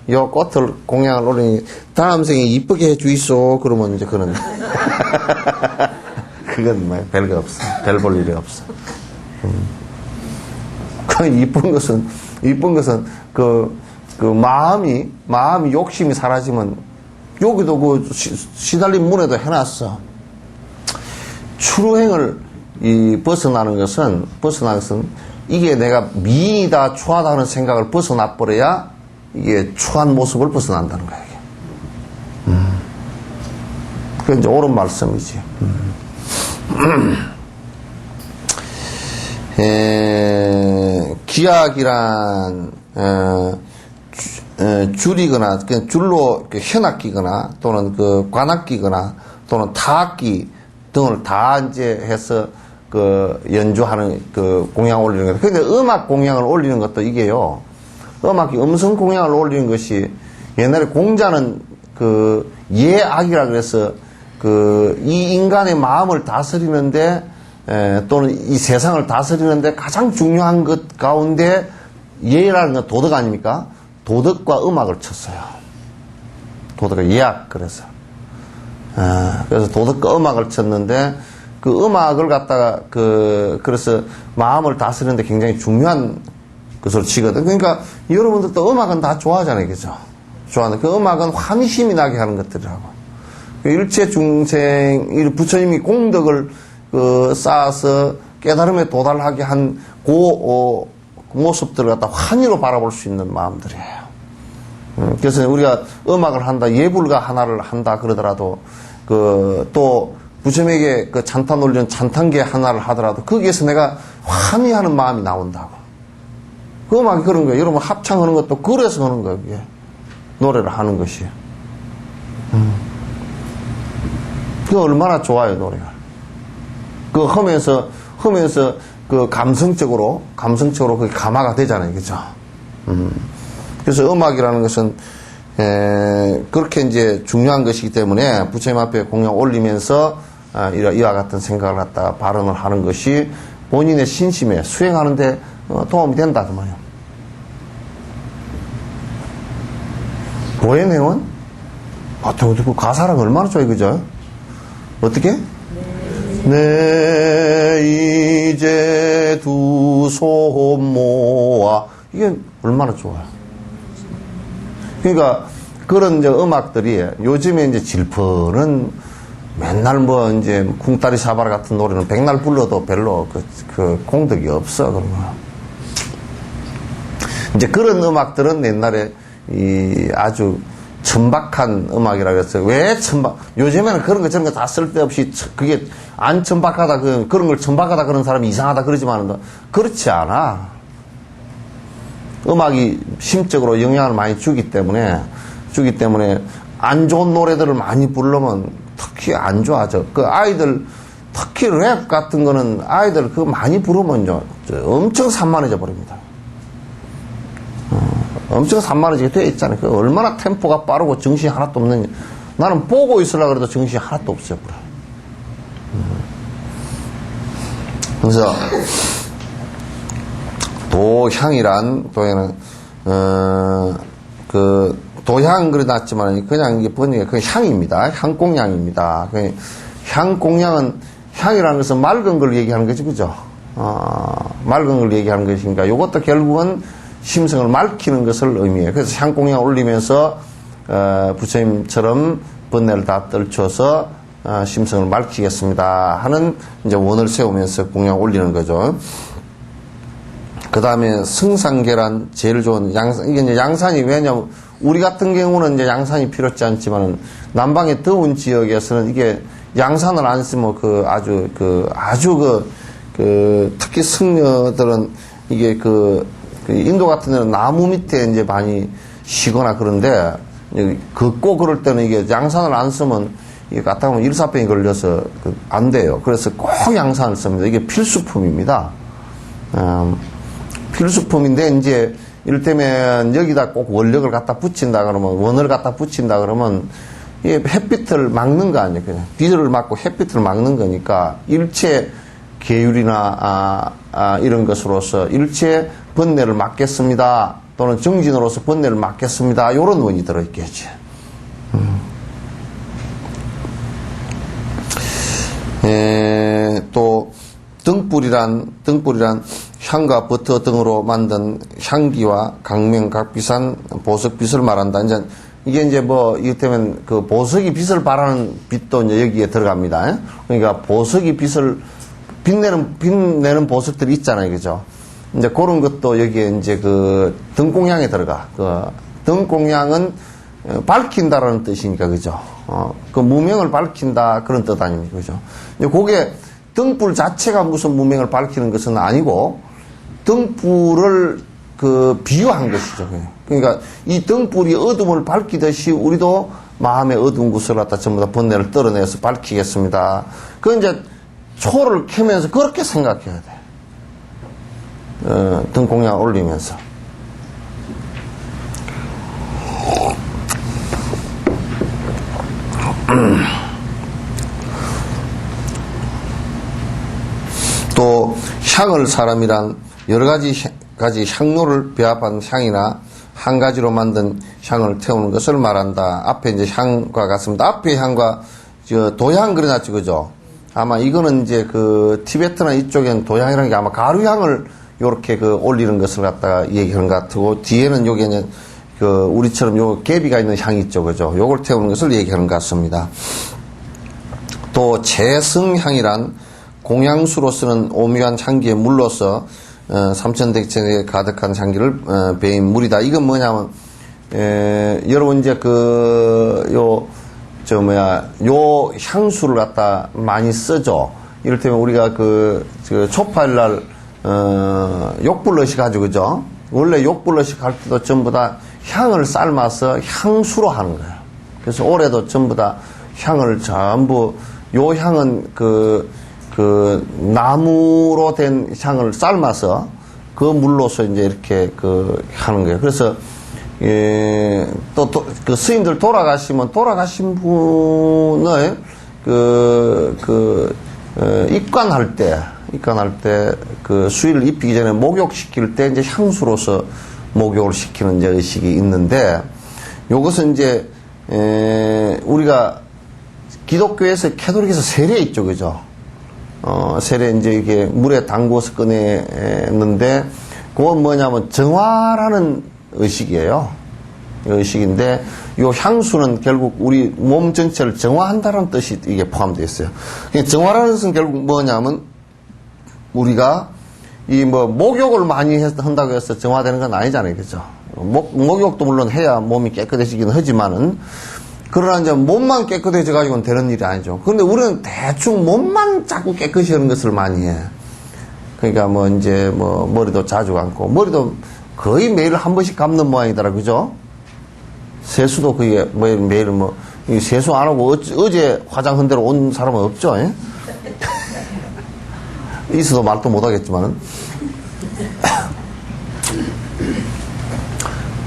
요 꽃을 공양을 올리니, 다음 생에 이쁘게 해주이소. 그러면 이제 그런. 그건 뭐 별거 없어. 별 볼 일이 없어. 그 이쁜 것은 마음이 욕심이 사라지면, 여기도 시달린 문에도 해놨어. 추루행을 벗어나는 것은 이게 내가 미이다, 추하다 하는 생각을 벗어나버려야 이게 추한 모습을 벗어난다는 거야, 이게. 그게 이제 옳은 말씀이지. 기약이란, 줄이거나, 그냥 줄로 현악기거나, 또는 관악기거나, 또는 타악기 등을 다 이제 해서 연주하는 공양 올리는 거. 근데 음악 공양을 올리는 것도 이게요. 음성 공양을 올리는 것이 옛날에 공자는 예악이라 그래서 이 인간의 마음을 다스리는데, 또는 이 세상을 다스리는데 가장 중요한 것 가운데 예라는 건 도덕 아닙니까? 도덕과 음악을 쳤어요. 도덕과 예악, 그래서. 그래서 도덕과 음악을 쳤는데, 그 음악을 갖다가, 그래서 마음을 다스리는데 굉장히 중요한 것으로 치거든. 그러니까 여러분들도 음악은 다 좋아하잖아요. 그죠? 좋아하는. 그 음악은 환희심이 나게 하는 것들이라고. 일체 중생, 부처님이 공덕을 쌓아서 깨달음에 도달하게 한 모습들을 갖다 환희로 바라볼 수 있는 마음들이에요. 그래서 우리가 음악을 한다, 예불가 하나를 한다 그러더라도, 또, 부처님에게 찬탄 올리는 찬탄계 하나를 하더라도, 거기에서 내가 환희하는 마음이 나온다고. 그 음악이 그런 거예요. 여러분 합창하는 것도 그래서 하는 거예요, 그게. 노래를 하는 것이. 그게 얼마나 좋아요, 노래가. 그 하면서 그 감성적으로 그 감화가 되잖아요. 그죠? 그래서 음악이라는 것은, 그렇게 이제 중요한 것이기 때문에 부처님 앞에 공양 올리면서, 이와 같은 생각을 갖다가 발언을 하는 것이 본인의 신심에 수행하는데 도움이 된다. 그 말이에요. 보혜내원? 그 가사랑 얼마나 좋아요. 그죠? 어떻게? 네, 이제 두 손 모아. 이게 얼마나 좋아요. 그러니까, 그런 이제 음악들이 요즘에 이제 질펀은 맨날 뭐 이제 쿵따리 사바라 같은 노래는 백날 불러도 별로 그 공덕이 없어. 그런 거. 이제 그런 음악들은 옛날에 이 아주 천박한 음악이라고 했어요. 왜 천박? 요즘에는 그런 거 저런 거 다 쓸데없이 그게 안 천박하다 그런 걸 천박하다 그런 사람이 이상하다 그러지만은 그렇지 않아. 음악이 심적으로 영향을 많이 주기 때문에 안 좋은 노래들을 많이 부르면 특히 안 좋아져. 그 아이들 특히 랩 같은 거는 아이들 그거 많이 부르면요 엄청 산만해져 버립니다. 엄청 산만해지게 돼 있잖아요. 그 얼마나 템포가 빠르고 정신이 하나도 없는. 나는 보고 있으려고 그래도 정신이 하나도 없어요. 그래서 도향이란 그 도향 그래 놨지만 그냥 이게 번역이 그 향입니다. 향공양입니다. 향공양은 향이라는 것은 맑은 걸 얘기하는 거지, 그죠? 맑은 걸 얘기하는 것이니까 이것도 결국은 심성을 맑히는 것을 의미해요. 그래서 향공양 올리면서 부처님처럼 번뇌를 다 떨쳐서 심성을 맑히겠습니다 하는 이제 원을 세우면서 공양 올리는 거죠. 그 다음에 승상계란 제일 좋은 양산. 이게 이제 양산이 왜냐면 우리 같은 경우는 이제 양산이 필요치 않지만은 남방의 더운 지역에서는 이게 양산을 안 쓰면 특히 승려들은 이게 그 인도 같은 데는 나무 밑에 이제 많이 쉬거나 그런데 걷고 그럴 때는 이게 양산을 안 쓰면 이게 갖다 보면 일사병이 걸려서 안 돼요. 그래서 꼭 양산을 씁니다. 이게 필수품입니다. 필수품인데 이제 이를테면 여기다 꼭 원력을 갖다 붙인다 그러면 원을 갖다 붙인다 그러면 이게 햇빛을 막는 거 아니에요. 그냥 비를 막고 햇빛을 막는 거니까 일체 계율이나 이런 것으로서 일체 번뇌를 막겠습니다. 또는 정진으로서 번뇌를 막겠습니다. 이런 원이 들어있겠지. 또 등불이란 향과 버터 등으로 만든 향기와 강명 각비산 보석빛을 말한다. 이게 이제 뭐 이를테면 그 보석이 빛을 발하는 빛도 이제 여기에 들어갑니다. 그러니까 보석이 빛내는 보석들이 있잖아요, 그죠? 이제 그런 것도 여기에 이제 그 등공양에 들어가. 그 등공양은 밝힌다라는 뜻이니까, 그죠? 그 무명을 밝힌다 그런 뜻 아닙니까, 그죠? 이제 그게 등불 자체가 무슨 무명을 밝히는 것은 아니고 등불을 비유한 것이죠. 그러니까 이 등불이 어둠을 밝히듯이 우리도 마음의 어두운 곳을 갖다 전부 다 번뇌를 떨어내서 밝히겠습니다. 그 이제 초를 켜면서 그렇게 생각해야 돼. 등공양 올리면서. 또 향을 사람이란 여러 가지 향료를 배합한 향이나 한 가지로 만든 향을 태우는 것을 말한다. 앞에 이제 향과 같습니다. 앞에 향과 도향 그려놨죠, 그죠? 아마 이거는 이제 그 티베트나 이쪽엔 도향이라는 게 아마 가루향을 요렇게 올리는 것을 갖다가 얘기하는 것 같고, 뒤에는 요게 우리처럼 요 계비가 있는 향이 있죠, 그죠? 요걸 태우는 것을 얘기하는 것 같습니다. 또 재승향이란 공양수로 쓰는 오묘한 향기에 물로서 삼천대천에 가득한 향기를 배인 물이다. 이건 뭐냐면 여러분 이제 요 향수를 갖다 많이 쓰죠. 이를테면 우리가 초파일날 욕불러시 가지고, 그죠? 원래 욕불러시 갈 때도 전부 다 향을 삶아서 향수로 하는 거예요. 그래서 올해도 전부 다 향을 전부, 요 향은 그 나무로 된 향을 삶아서 그 물로서 이제 이렇게 그 하는 거예요. 그래서 또 그 스님들 돌아가신 분을 입관할 때 그 수의를 입히기 전에 목욕시킬 때 이제 향수로서 목욕을 시키는 이제 의식이 있는데, 요것은 이제 우리가 기독교에서 캐톨릭에서 세례 있죠, 그죠? 세례 이제 이게 물에 담궈서 꺼내는데, 그건 뭐냐면 정화라는 의식이에요. 의식인데, 요 향수는 결국 우리 몸 전체를 정화한다는 뜻이 이게 포함되어 있어요. 정화라는 것은 결국 뭐냐면, 우리가 이 뭐 목욕을 많이 한다고 해서 정화되는 건 아니잖아요, 그죠? 목욕도 물론 해야 몸이 깨끗해지긴 하지만은, 그러나 이제 몸만 깨끗해져 가지고는 되는 일이 아니죠. 그런데 우리는 대충 몸만 자꾸 깨끗이 하는 것을 많이 해. 그러니까 뭐 이제 뭐 머리도 자주 감고, 머리도 거의 매일 한 번씩 감는 모양이더라, 그죠? 세수도 그게 매일 뭐 세수 안 하고 어제 화장한 대로 온 사람은 없죠. 예? 있어도 말도 못 하겠지만은.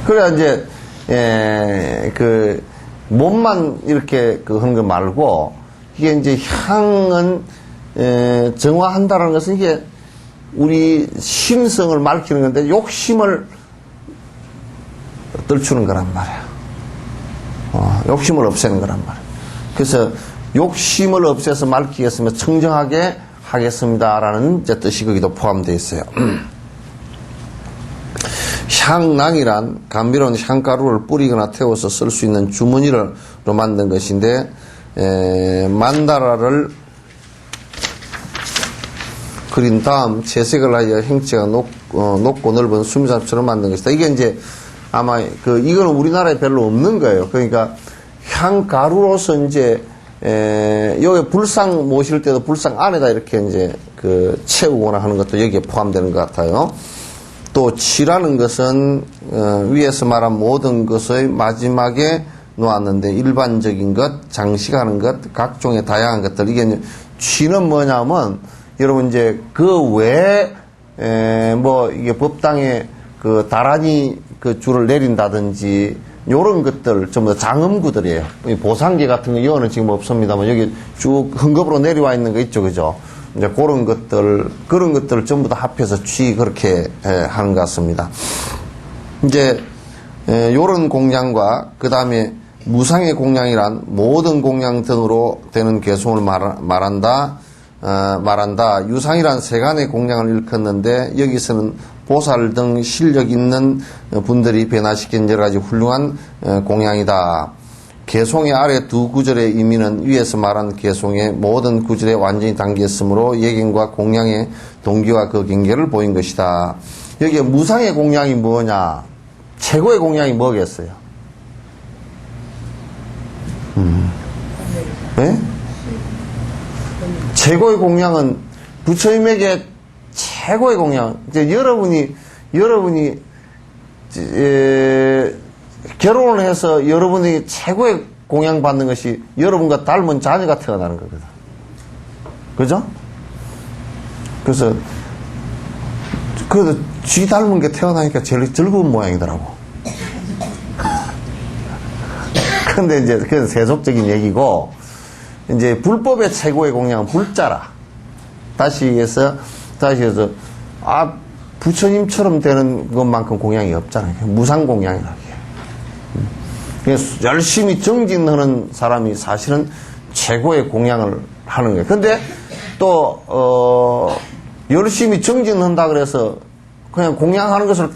그래야 이제 그 몸만 이렇게 그 하는 거 말고, 이게 이제 향은 정화한다는 것은 이게 우리 심성을 밝히는 건데, 욕심을 떨추는 거란 말이야. 욕심을 없애는 거란 말이야. 그래서 욕심을 없애서 밝히겠으면 청정하게 하겠습니다라는 이제 뜻이 거기도 포함되어 있어요. 향낭이란 감미로운 향가루를 뿌리거나 태워서 쓸 수 있는 주머니로 만든 것인데, 만다라를 그린 다음 채색을 하여 행체가 높고 넓은 수미삼처럼 만든 것이다. 이게 이제 아마 이거는 우리나라에 별로 없는 거예요. 그러니까 향가루로서 이제 여기 불상 모실 때도 불상 안에다 이렇게 이제 채우거나 하는 것도 여기에 포함되는 것 같아요. 또 치라는 것은 위에서 말한 모든 것의 마지막에 놓았는데, 일반적인 것, 장식하는 것, 각종의 다양한 것들. 이게 이제 취는 뭐냐면, 여러분 이제 그 외에 뭐 이게 법당에 그 다란이 그 줄을 내린다든지 요런 것들 전부 다 장엄구들이에요. 보상계 같은 거 이거는 지금 없습니다만 여기 쭉 흥겁으로 내려와 있는 거 있죠, 그죠? 이제 그런 것들 전부 다 합해서 취 그렇게 하는 것 같습니다. 이제 요런 공양과 그 다음에 무상의 공양이란 모든 공양 등으로 되는 개송을 말한다. 유상이란 세간의 공양을 일컫는데, 여기서는 보살 등 실력 있는 분들이 변화시킨 여러 가지 훌륭한 공양이다. 개송의 아래 두 구절의 의미는 위에서 말한 개송의 모든 구절에 완전히 담겼으므로 예견과 공양의 동기와 그 경계를 보인 것이다. 여기에 무상의 공양이 뭐냐? 최고의 공양이 뭐겠어요? 네? 최고의 공양은 부처님에게 최고의 공양. 이제 여러분이 결혼을 해서 여러분이 최고의 공양 받는 것이 여러분과 닮은 자녀가 태어나는 거거든. 그죠? 그래서 쥐 닮은 게 태어나니까 제일 즐거운 모양이더라고. 근데 이제 그건 세속적인 얘기고, 이제 불법의 최고의 공양은 불자라. 다시 해서 부처님처럼 되는 것만큼 공양이 없잖아요. 무상 공양이라고 해요. 그래서 열심히 정진하는 사람이 사실은 최고의 공양을 하는 거예요. 근데 또 열심히 정진한다 그래서 그냥 공양하는 것을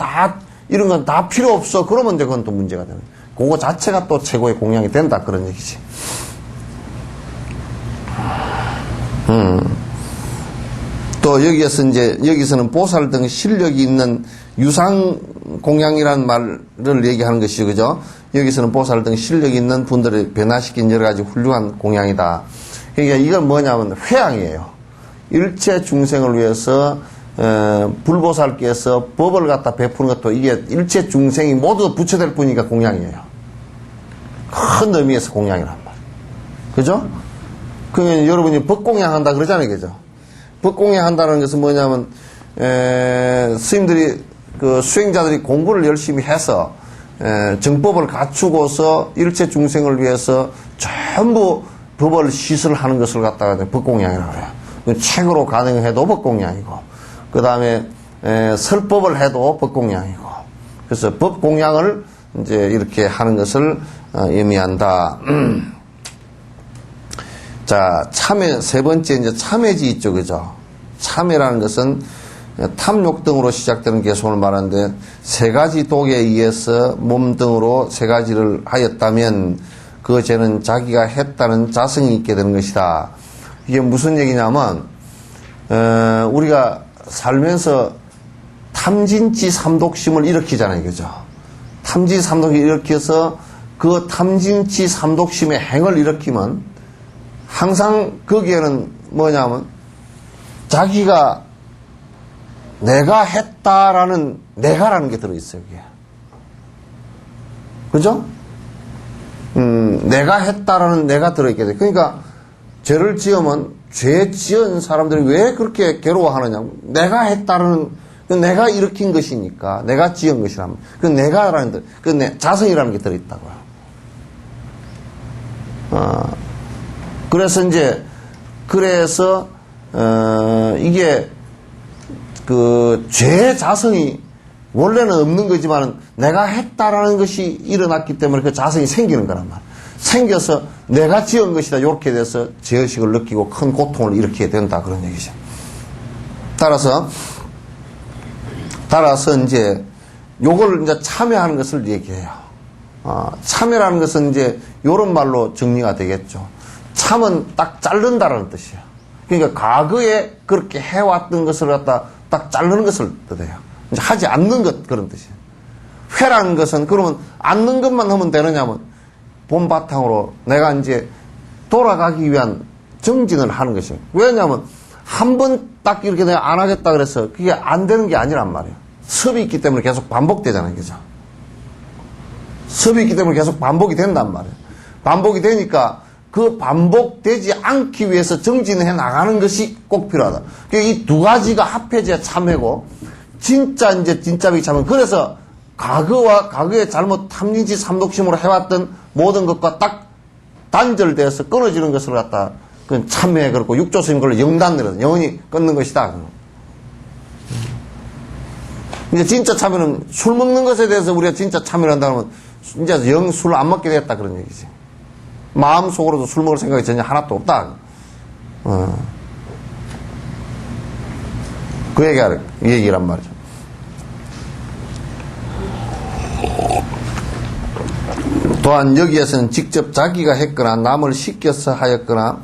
이런 건 다 필요 없어. 그러면 이제 그건 또 문제가 되는 거예요. 그거 자체가 또 최고의 공양이 된다, 그런 얘기지. 또 여기서는 보살 등 실력이 있는 유상 공양이라는 말을 얘기하는 것이죠, 그죠? 여기서는 보살 등 실력이 있는 분들을 변화시킨 여러 가지 훌륭한 공양이다. 그러니까 이건 뭐냐면 회양이에요. 일체 중생을 위해서 불보살께서 법을 갖다 베푸는 것도 이게 일체 중생이 모두 부처될 뿐이니까 공양이에요. 큰 의미에서 공양이란 말. 그죠? 그러면 여러분이 법공양한다 그러잖아요, 그죠? 법공양 한다는 것은 뭐냐면, 스님들이, 수행자들이 공부를 열심히 해서, 정법을 갖추고서 일체 중생을 위해서 전부 법을 시설하는 것을 갖다가 법공양이라고 그래요. 책으로 가능해도 법공양이고, 그 다음에, 설법을 해도 법공양이고, 그래서 법공양을 이제 이렇게 하는 것을 의미한다. 자, 참회, 세 번째, 이제 참회지 있죠, 그죠? 참회라는 것은 탐욕 등으로 시작되는 개송을 말하는데, 세 가지 독에 의해서 몸 등으로 세 가지를 하였다면, 그 죄는 자기가 했다는 자성이 있게 되는 것이다. 이게 무슨 얘기냐면, 우리가 살면서 탐진치 삼독심을 일으키잖아요, 그죠? 탐진치 삼독을 일으켜서 그 탐진치 삼독심의 행을 일으키면, 항상 거기에는 뭐냐면 자기가 내가 했다라는 내가라는 게 들어있어요. 여기에. 그죠? 내가 했다라는 내가 들어있게 돼. 그러니까 죄를 지으면 죄 지은 사람들이 왜 그렇게 괴로워하느냐. 내가 했다라는 내가 일으킨 것이니까 내가 지은 것이라면 그 내가라는 그 자성이라는 게 들어있다고요. 그래서 이게 그 죄의 자성이 원래는 없는 거지만 내가 했다라는 것이 일어났기 때문에 그 자성이 생기는 거란 말이야. 생겨서 내가 지은 것이다 이렇게 돼서 죄의식을 느끼고 큰 고통을 일으키게 된다 그런 얘기죠. 따라서 이제 요걸 이제 참여하는 것을 얘기해요. 참여라는 것은 이제 요런 말로 정리가 되겠죠. 참은 딱 자른다라는 뜻이에요. 그러니까 과거에 그렇게 해왔던 것을 갖다 딱 자르는 것을 뜻해요. 이제 하지 않는 것 그런 뜻이에요. 회라는 것은 그러면 않는 것만 하면 되느냐면 본바탕으로 내가 이제 돌아가기 위한 정진을 하는 것이에요. 왜냐하면 한 번 딱 이렇게 내가 안 하겠다 그래서 그게 안 되는 게 아니란 말이에요. 습이 있기 때문에 계속 반복되잖아요. 그죠? 습이 있기 때문에 계속 반복이 된단 말이에요. 반복이 되니까 그 반복되지 않기 위해서 정진해 나가는 것이 꼭 필요하다. 이 두 가지가 합해져야 참회고, 진짜 진짜비 참회. 그래서 과거와 과거의 잘못 탐진치 삼독심으로 해왔던 모든 것과 딱 단절돼서 끊어지는 것을 갖다 그 참회 그렇고 육조스님 걸로 영단으로 영원히 끊는 것이다. 이제 진짜 참회는 술 먹는 것에 대해서 우리가 진짜 참회를 한다면 이제 영 술 안 먹게 됐다 그런 얘기지. 마음속으로도 술 먹을 생각이 전혀 하나도 없다. 그 얘기란 말이죠. 또한 여기에서는 직접 자기가 했거나 남을 시켜서 하였거나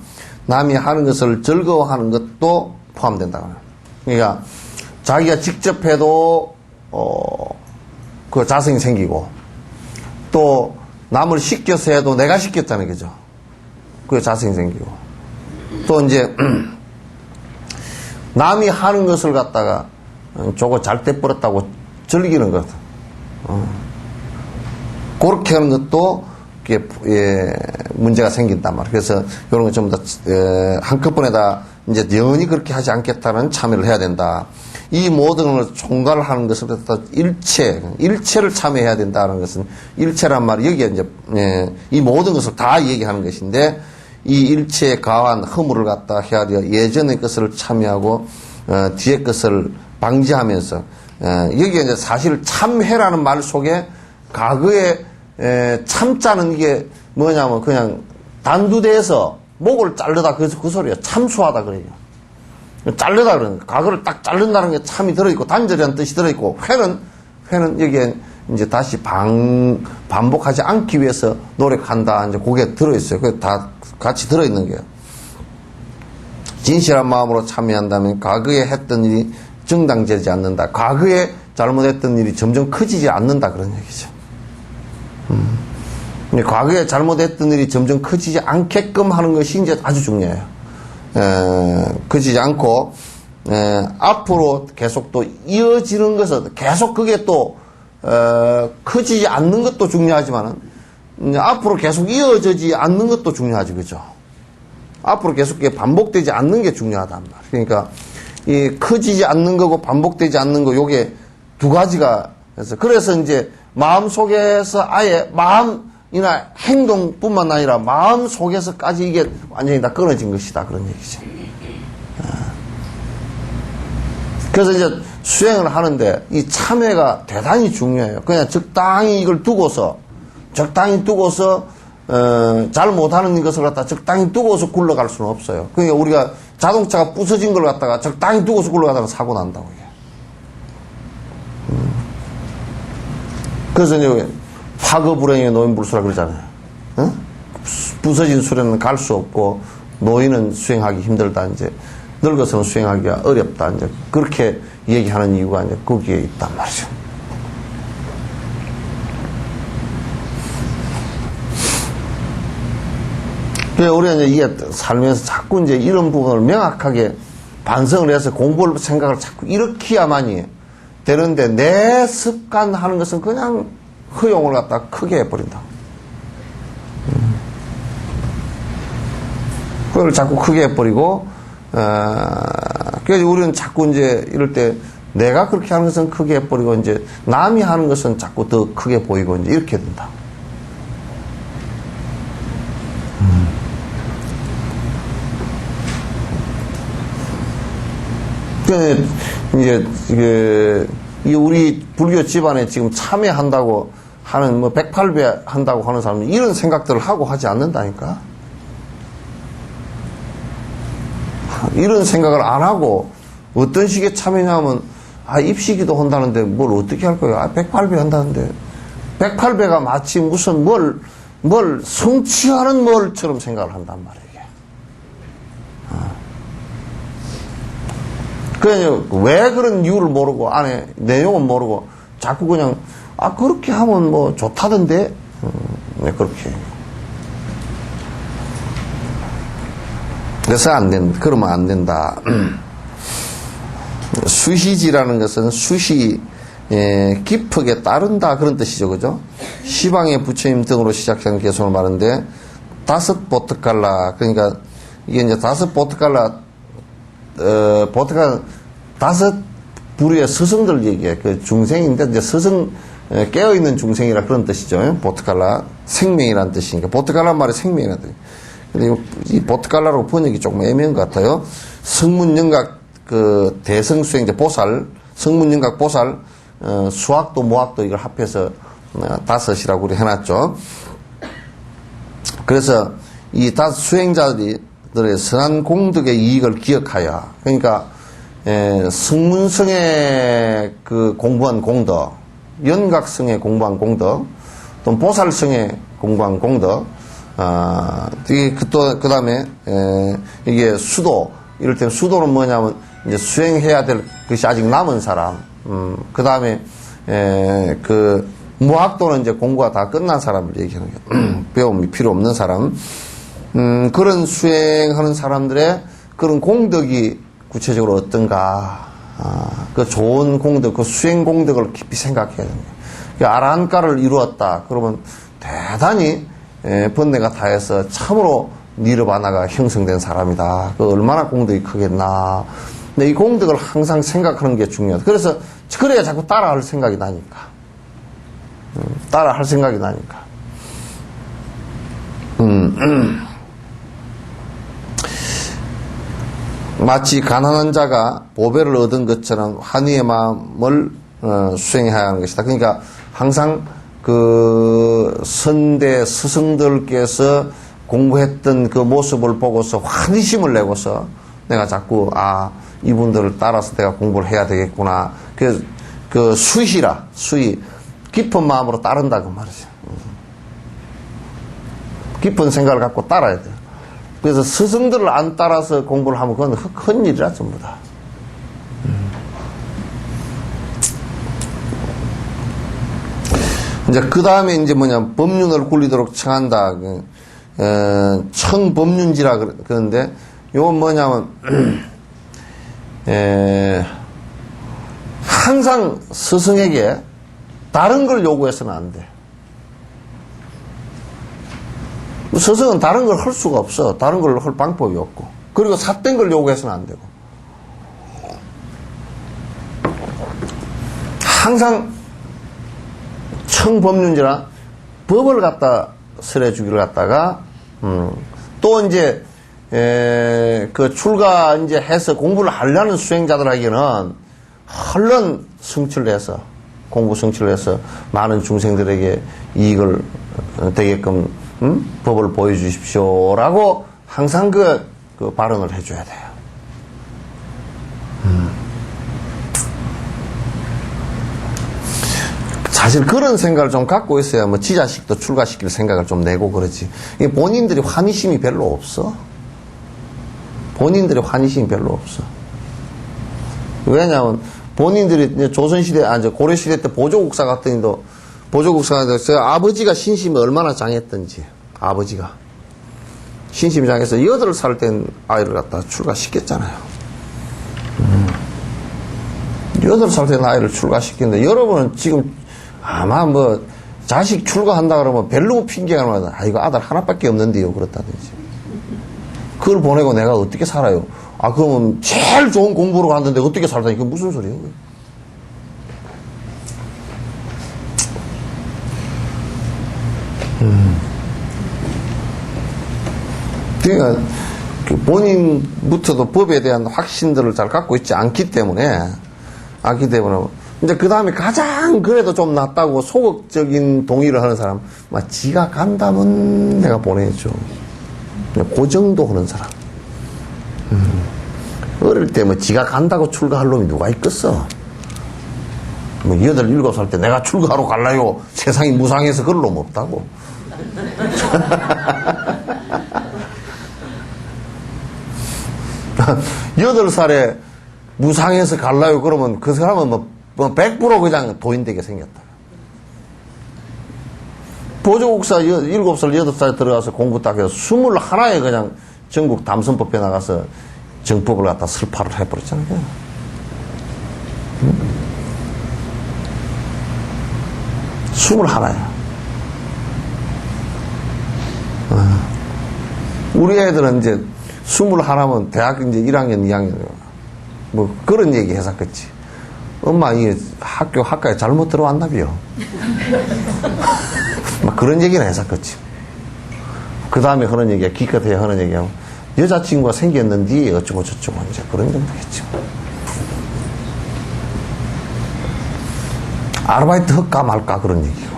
남이 하는 것을 즐거워하는 것도 포함된다. 그러니까 자기가 직접 해도 그 자성이 생기고 또 남을 시켜서 해도 내가 시켰잖아요. 그죠? 그 자성이 생기고 또 이제 남이 하는 것을 갖다가 저거 잘 돼버렸다고 즐기는 것 그렇게 하는 것도 문제가 생긴단 말이에요. 그래서 이런 거 전부 다 한꺼번에 다 이제 영원히 그렇게 하지 않겠다는 참여를 해야 된다. 이 모든 걸 총괄하는 것을 갖다 일체를 참여해야 된다는 것은 일체란 말이 여기에 이제 이 모든 것을 다 얘기하는 것인데 이 일체의 가한 허물을 갖다 해야 돼요. 예전의 것을 참여하고 뒤의 것을 방지하면서 여기에 이제 사실 참회라는 말 속에 과거에 참자는 이게 뭐냐면 그냥 단두대에서 목을 자르다 그 소리야. 참수하다 그래요. 자르다 그러는 거예요. 과거를 딱 자른다는 게 참이 들어있고 단절이라는 뜻이 들어있고 회는 여기에 이제 다시 반복하지 않기 위해서 노력한다. 이제 그게 들어있어요. 그게 다 같이 들어있는 거예요. 진실한 마음으로 참여한다면 과거에 했던 일이 정당되지 않는다. 과거에 잘못했던 일이 점점 커지지 않는다. 그런 얘기죠. 과거에 잘못했던 일이 점점 커지지 않게끔 하는 것이 이제 아주 중요해요. 커지지 않고, 앞으로 계속 또 이어지는 것은 계속 그게 또, 커지지 않는 것도 중요하지만은, 앞으로 계속 이어지지 않는 것도 중요하지, 그죠? 앞으로 계속 반복되지 않는 게 중요하단 말이에요. 그러니까 이 커지지 않는 거고 반복되지 않는 거 요게 두 가지가 그래서 이제 마음 속에서 아예 마음이나 행동뿐만 아니라 마음 속에서까지 이게 완전히 다 끊어진 것이다 그런 얘기죠. 그래서 이제 수행을 하는데 이 참회가 대단히 중요해요. 그냥 적당히 이걸 두고서 잘 못하는 것을 갖다 적당히 두고서 굴러갈 수는 없어요. 그러니까 우리가 자동차가 부서진 걸 갖다가 적당히 두고서 굴러가다가 사고 난다고 해요. 그래서 이제 화거불행의 노인불수라 그러잖아요. 응? 부서진 수레는 갈 수 없고 노인은 수행하기 힘들다. 이제 늙어서는 수행하기가 어렵다. 이제 그렇게 얘기하는 이유가 이제 거기에 있단 말이죠. 그래서 우리가 이제 이게 살면서 자꾸 이제 이런 부분을 명확하게 반성을 해서 공부를 생각을 자꾸 일으켜야만이 되는데 내 습관하는 것은 그냥 허용을 갖다 크게 해버린다. 그걸 자꾸 크게 해버리고 그래서 우리는 자꾸 이제 이럴 때 내가 그렇게 하는 것은 크게 해버리고 이제 남이 하는 것은 자꾸 더 크게 보이고 이제 이렇게 된다. 이제 이게 우리 불교 집안에 지금 참여한다고 하는 뭐 108배 한다고 하는 사람은 이런 생각들을 하고 하지 않는다니까. 이런 생각을 안 하고 어떤 식의 참여냐면 입시기도 한다는데 뭘 어떻게 할 거예요? 108배 한다는데 108배가 마치 무슨 뭘 성취하는 뭘처럼 생각을 한단 말이에요. 그냥 왜 그런 이유를 모르고 안에 내용은 모르고 자꾸 그냥 그렇게 하면 뭐 좋다던데 네, 그렇게 그래서 그러면 안 된다. 수시지라는 것은 수시 깊게 따른다 그런 뜻이죠, 그죠? 시방의 부처님 등으로 시작하는 개성을 말하는데 다섯 보트칼라 그러니까 이게 이제 다섯 보트칼라 보트칼라 다섯 부류의 스승들 얘기해. 그 중생인데 이제 스승 깨어있는 중생이라 그런 뜻이죠. 보트칼라 생명이라는 뜻이니까 보트칼라 말이 생명이라는 뜻. 근데 이 보트칼라로 번역이 조금 애매한 것 같아요. 성문영각 그 대성수행자 보살, 성문영각 보살, 수학도 모학도 이걸 합해서 다섯이라고 우리 해놨죠. 그래서 이 다섯 수행자들의 선한 공덕의 이익을 기억하여, 그러니까 성문성에 그 공부한 공덕, 연각성에 공부한 공덕, 또 보살성에 공부한 공덕, 그 다음에, 이게 수도, 이럴 때는 수도는 뭐냐면, 이제 수행해야 될 것이 아직 남은 사람, 그 다음에, 그, 무학도는 이제 공부가 다 끝난 사람을 얘기하는 거예요. 배움이 필요 없는 사람. 그런 수행하는 사람들의 그런 공덕이 구체적으로 어떤가, 그 좋은 공덕, 그 수행 공덕을 깊이 생각해야 됩니다. 아라한가를 이루었다. 그러면 대단히 번뇌가 다해서 참으로 니르바나가 형성된 사람이다. 그 얼마나 공덕이 크겠나. 근데 이 공덕을 항상 생각하는 게 중요하다. 그래서 그래야 자꾸 따라할 생각이 나니까. 따라할 생각이 나니까. 마치 가난한 자가 보배를 얻은 것처럼 환희의 마음을 수행해야 하는 것이다. 그러니까 항상 그 선대 스승들께서 공부했던 그 모습을 보고서 환희심을 내고서 내가 자꾸 이분들을 따라서 내가 공부를 해야 되겠구나. 그 수희라 수희 깊은 마음으로 따른다 그 말이죠. 깊은 생각을 갖고 따라야 돼요. 그래서 스승들을 안 따라서 공부를 하면 그건 큰 일이라 전부 다. 이제 그 다음에 이제 법륜을 굴리도록 청한다. 청법륜지라 그러는데 이건 뭐냐면 항상 스승에게 다른 걸 요구해서는 안 돼. 스승은 다른 걸 할 수가 없어. 다른 걸 할 방법이 없고. 그리고 삿된 걸 요구해서는 안 되고. 항상 청법륜제라 법을 갖다 설해주기를 갖다가, 또 이제, 그 출가 이제 해서 공부를 하려는 수행자들에게는 얼른 성취를 해서, 공부 성취를 해서 많은 중생들에게 이익을 되게끔, 법을 보여주십시오라고 항상 그 발언을 해줘야 돼요. 사실 그런 생각을 좀 갖고 있어야 뭐 지 자식도 출가시킬 생각을 좀 내고 그러지. 이게 본인들이 환희심이 별로 없어. 본인들이 환희심이 별로 없어. 왜냐하면 본인들이 이제 조선시대, 고려시대 때 보조국사 같은 경우도 보조국사가 제 아버지가 신심이 얼마나 장했던지, 아버지가. 신심이 장해서 8살 된 아이를 갖다 출가시켰잖아요. 8살 된 아이를 출가시켰는데, 여러분은 지금 아마 뭐, 자식 출가한다 그러면 별로 핑계가 나와서, 아, 이거 아들 하나밖에 없는데요. 그렇다든지. 그걸 보내고 내가 어떻게 살아요? 아, 그러면 제일 좋은 공부로 갔는데 어떻게 살다니? 이거 무슨 소리예요? 그러니까 본인부터도 법에 대한 확신들을 잘 갖고 있지 않기 때문에 이제 그 다음에 가장 그래도 좀 낫다고 소극적인 동의를 하는 사람, 막 지가 간다면 내가 보내줘. 그 정도 하는 사람. 어릴 때 뭐 지가 간다고 출가할 놈이 누가 있겠어? 뭐 8, 7살 때 내가 출가하러 갈라요. 세상이 무상해서 그럴 놈 없다고. 8살에 무상해서 갈라요. 그러면 그 사람은 뭐 100% 그냥 도인되게 생겼다. 보조국사 7살, 8살에 들어가서 공부 딱 해서 21에 그냥 전국 담선법에 나가서 정법을 갖다 설파를 해버렸잖아요. 응? 21이야. 우리 애들은 이제 21면 대학 이제 1학년, 2학년, 뭐 그런 얘기 했었겠지. 엄마, 이게 학교에 잘못 들어왔나비요. 막 그런 얘기는 했었겠지. 그 다음에 하는 얘기야, 기껏해야 하는 얘기야. 여자친구가 생겼는데 어쩌고 저쩌고 이제 그런 정도겠지. 아르바이트 할까 말까 그런 얘기고.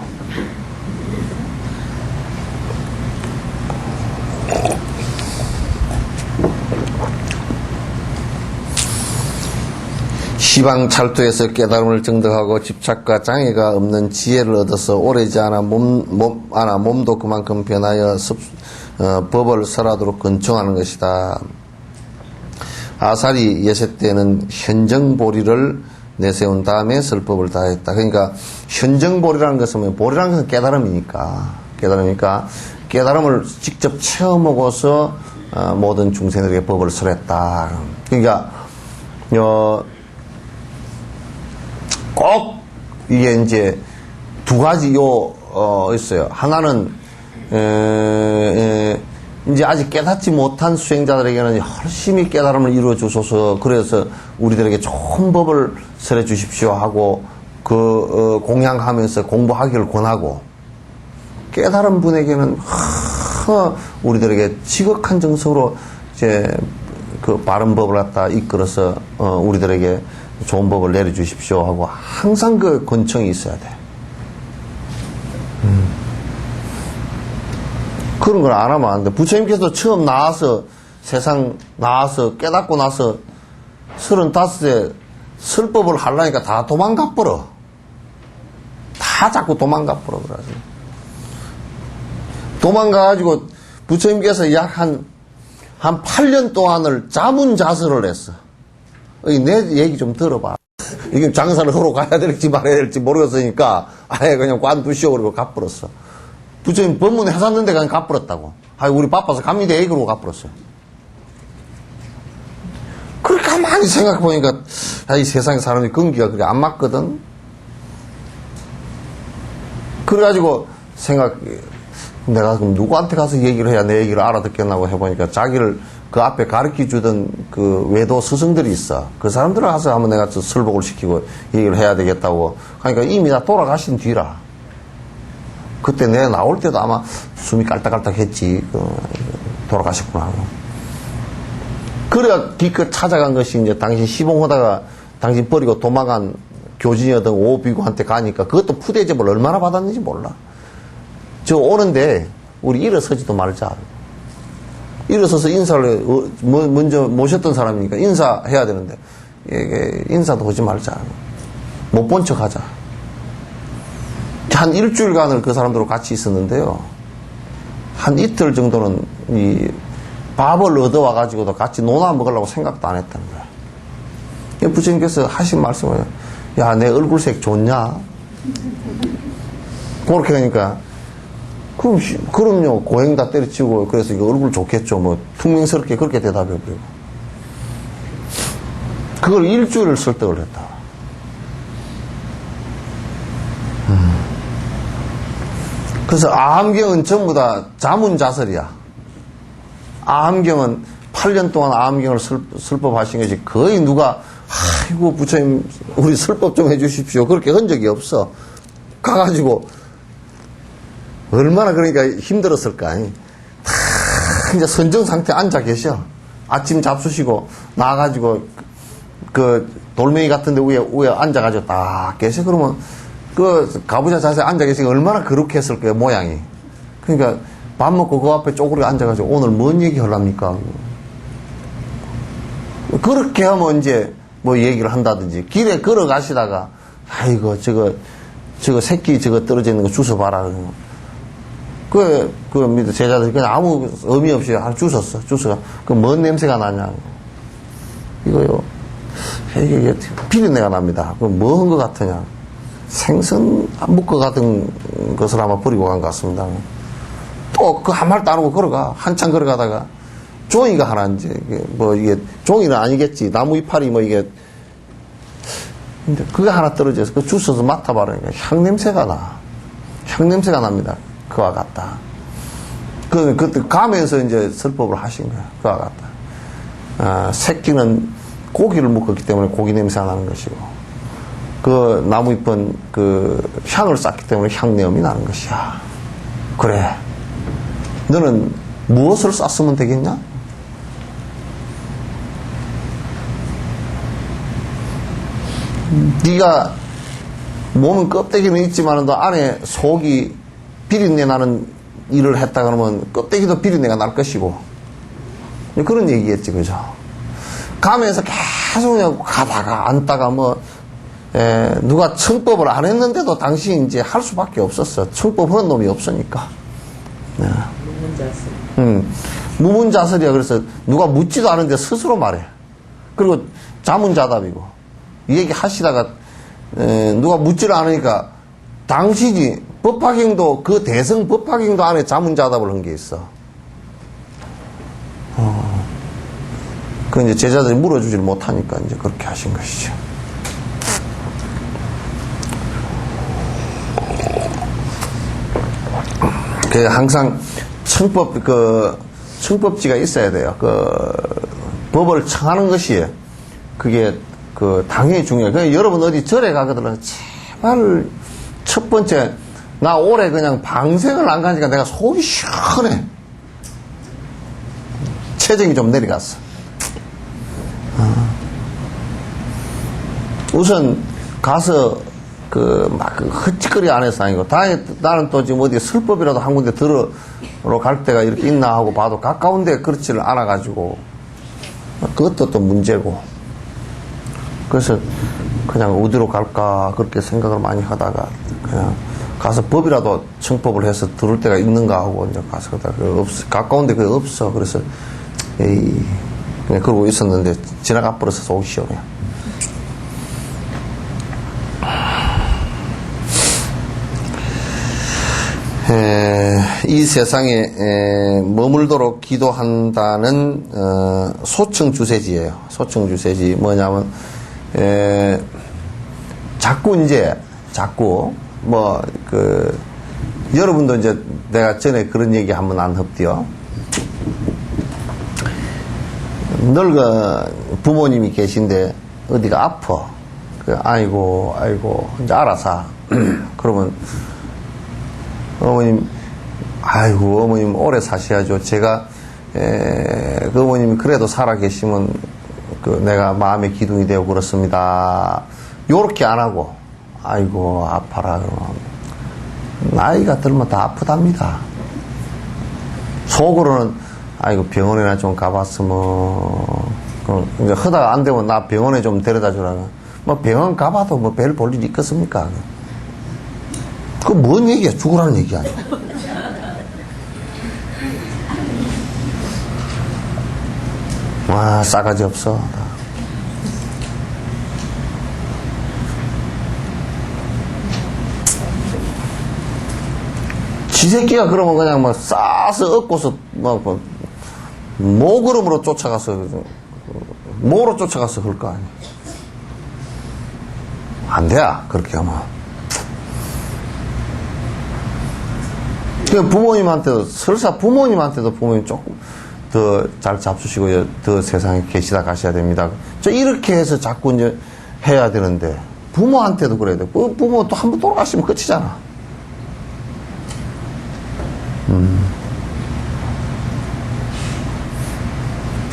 시방찰도에서 깨달음을 증득하고 집착과 장애가 없는 지혜를 얻어서 오래지 않아 몸도 그만큼 변하여 법을 설하도록 건청하는 것이다. 아사리 예세 때는 현정보리를 내세운 다음에 설법을 다했다. 그러니까 현정보리라는 것은 보리라는 것은 깨달음이니까 깨달음을 직접 체험하고서 모든 중생들에게 법을 설했다. 그러니까 꼭 이게 이제 두 가지 있어요. 하나는 이제 아직 깨닫지 못한 수행자들에게는 열심히 깨달음을 이루어 주소서. 그래서 우리들에게 좋은 법을 설해 주십시오 하고 공양하면서 공부하기를 권하고, 깨달은 분에게는 우리들에게 지극한 정성으로 이제 그 바른 법을 갖다 이끌어서 우리들에게 좋은 법을 내려주십시오 하고 항상 그 권청이 있어야 돼. 그런 걸 안 하면 안 돼. 부처님께서 처음 세상 나와서 깨닫고 나서 35세 설법을 하려니까 다 도망가 버려. 다 자꾸 도망가 버려. 그러지. 도망가가지고 부처님께서 약 한 8년 동안을 자문자설을 했어. 내 얘기 좀 들어봐. 이게 장사를 하러 가야 될지 말아야 될지 모르겠으니까 아예 그냥 관두시오 그러고 가버렸어. 부처님 법문 해놨는데 그냥 가버렸다고. 우리 바빠서 갑니다. 그러고 가버렸어요. 그렇게 가만히 생각해보니까 이 세상에 사람이 근기가 그렇게 안 맞거든. 그래가지고 내가 그럼 누구한테 가서 얘기를 해야 내 얘기를 알아듣겠나고 해보니까 자기를 그 앞에 가르쳐 주던 그 외도 스승들이 있어. 그 사람들 가서 한번 내가 설복을 시키고 얘기를 해야 되겠다고. 그러니까 이미 다 돌아가신 뒤라. 그때 내가 나올 때도 아마 숨이 깔딱깔딱 했지. 돌아가셨구나. 그래야 기껏 찾아간 것이 이제 당신 시봉하다가 당신 버리고 도망간 교진이었던 오비구한테 가니까 그것도 푸대접을 얼마나 받았는지 몰라. 저 오는데 우리 일어서지도 말자. 일어서서 인사를 먼저 모셨던 사람이니까 인사해야 되는데 인사도 하지 말자. 못 본 척 하자. 한 일주일간을 그 사람들하고 같이 있었는데요. 한 이틀 정도는 이 밥을 얻어와 가지고도 같이 논아 먹으려고 생각도 안 했다는 거야. 부처님께서 하신 말씀을 야, 내 얼굴색 좋냐? 그렇게 하니까 그럼요. 고행 다 때려치우고 그래서 이거 얼굴 좋겠죠. 뭐 퉁명스럽게 그렇게 대답해버리고 그걸 일주일을 설득을 했다. 그래서 아함경은 전부 다 자문자설이야. 아함경은 8년 동안 아함경을 설법하신 것이 거의 누가 아이고 부처님 우리 설법 좀 해주십시오 그렇게 한 적이 없어. 가가지고 얼마나 그러니까 힘들었을까. 다 이제 선정 상태 앉아 계셔. 아침 잡수시고 나와가지고 그 돌멩이 같은데 위에 앉아가지고 딱 계셔. 그러면 그 가부좌 자세에 앉아 계시니까 얼마나 거룩했을 거예요 모양이. 그러니까 밥 먹고 그 앞에 쪼그려 앉아가지고 오늘 뭔 얘기 하랍니까? 그렇게 하면 이제 뭐 얘기를 한다든지 길에 걸어가시다가 아이고 저거 새끼 저거 떨어져 있는 거 주워봐라. 그 밑에 제자들이 그냥 아무 의미 없이 주웠어. 주워가. 그 뭔 냄새가 나냐. 이거요. 이게 비린내가 납니다. 그 뭐 한 것 같으냐. 생선 묶어 같은 것을 아마 버리고 간 것 같습니다. 또 그 한 말도 안 하고 걸어가. 한참 걸어가다가 종이가 하나 이제 뭐 이게 종이는 아니겠지. 나무 이파리 뭐 이게 근데 그게 하나 떨어져서 그 주워서 맡아봐라니까 향냄새가 나. 향냄새가 납니다. 그와 같다. 그때 가면서 이제 설법을 하신 거야. 그와 같다. 새끼는 고기를 묶었기 때문에 고기 냄새가 나는 것이고, 그 나무잎은 그 향을 쌓기 때문에 향내음이 나는 것이야. 그래. 너는 무엇을 쌌으면 되겠냐? 네가 몸은 껍데기는 있지만 너 안에 속이 비린내 나는 일을 했다 그러면 껍데기도 비린내가 날 것이고 그런 얘기겠지. 그죠? 가면서 계속 그냥 가다가 앉다가 뭐 누가 청법을 안 했는데도 당신이 이제 할 수밖에 없었어. 청법 하는 놈이 없으니까. 무문자설이야. 그래서 누가 묻지도 않은데 스스로 말해. 그리고 자문자답이고 이 얘기 하시다가 누가 묻지를 않으니까 당신이 법화경도 그 대성 법화경도 안에 자문자답을 한 게 있어. 그 이제 제자들이 물어주질 못하니까 이제 그렇게 하신 것이죠. 그 항상 청법지가 있어야 돼요. 법을 청하는 것이 그게 당연히 중요해요. 그러니까 여러분 어디 절에 가거든 제발 첫 번째 나 올해 그냥 방생을 안 가니까 내가 속이 시원해. 체정이 좀 내려갔어. 우선 가서 막 헛짓거리 안 해서 아니고 나는 또 지금 어디 설법이라도 한 군데 들으러 갈 데가 이렇게 있나 하고 봐도 가까운데 그렇지를 않아 가지고 그것도 또 문제고 그래서 그냥 어디로 갈까 그렇게 생각을 많이 하다가 그냥 가서 법이라도 청법을 해서 들을 데가 있는가 하고 이제 가서 가까운데 그게 없어. 그래서 그냥 그러고 있었는데 지나가 버려서 속이 시원해. 이 세상에 머물도록 기도한다는 소청주세지예요. 소청주세지 뭐냐면 자꾸 여러분도 이제 내가 전에 그런 얘기 한번 안 했디요. 늙은 부모님이 계신데 어디가 아파. 아이고, 이제 알아서. 그러면 어머님, 아이고, 어머님 오래 사셔야죠. 제가, 그 어머님이 그래도 살아 계시면 내가 마음의 기둥이 되고 그렇습니다. 요렇게 안 하고, 아이고, 아파라. 그러면 나이가 들면 다 아프답니다. 속으로는, 아이고, 병원에나 좀 가봤으면, 이제 하다가 안 되면 나 병원에 좀 데려다 주라. 뭐 병원 가봐도 뭐 별 볼 일이 있겠습니까? 그 뭔 얘기야? 죽으라는 얘기 아니야. 와, 싸가지 없어. 지새끼가 그러면 그냥 막 싸서 얻고서 막 모그름으로 쫓아가서 뭐로 쫓아가서 그럴 거 아니야. 안 돼, 그렇게 하면. 부모님한테도, 설사 부모님한테도 부모님 조금 더 잘 잡수시고 더 세상에 계시다 가셔야 됩니다. 이렇게 해서 자꾸 이제 해야 되는데, 부모한테도 그래야 돼. 부모 또 한 번 돌아가시면 끝이잖아.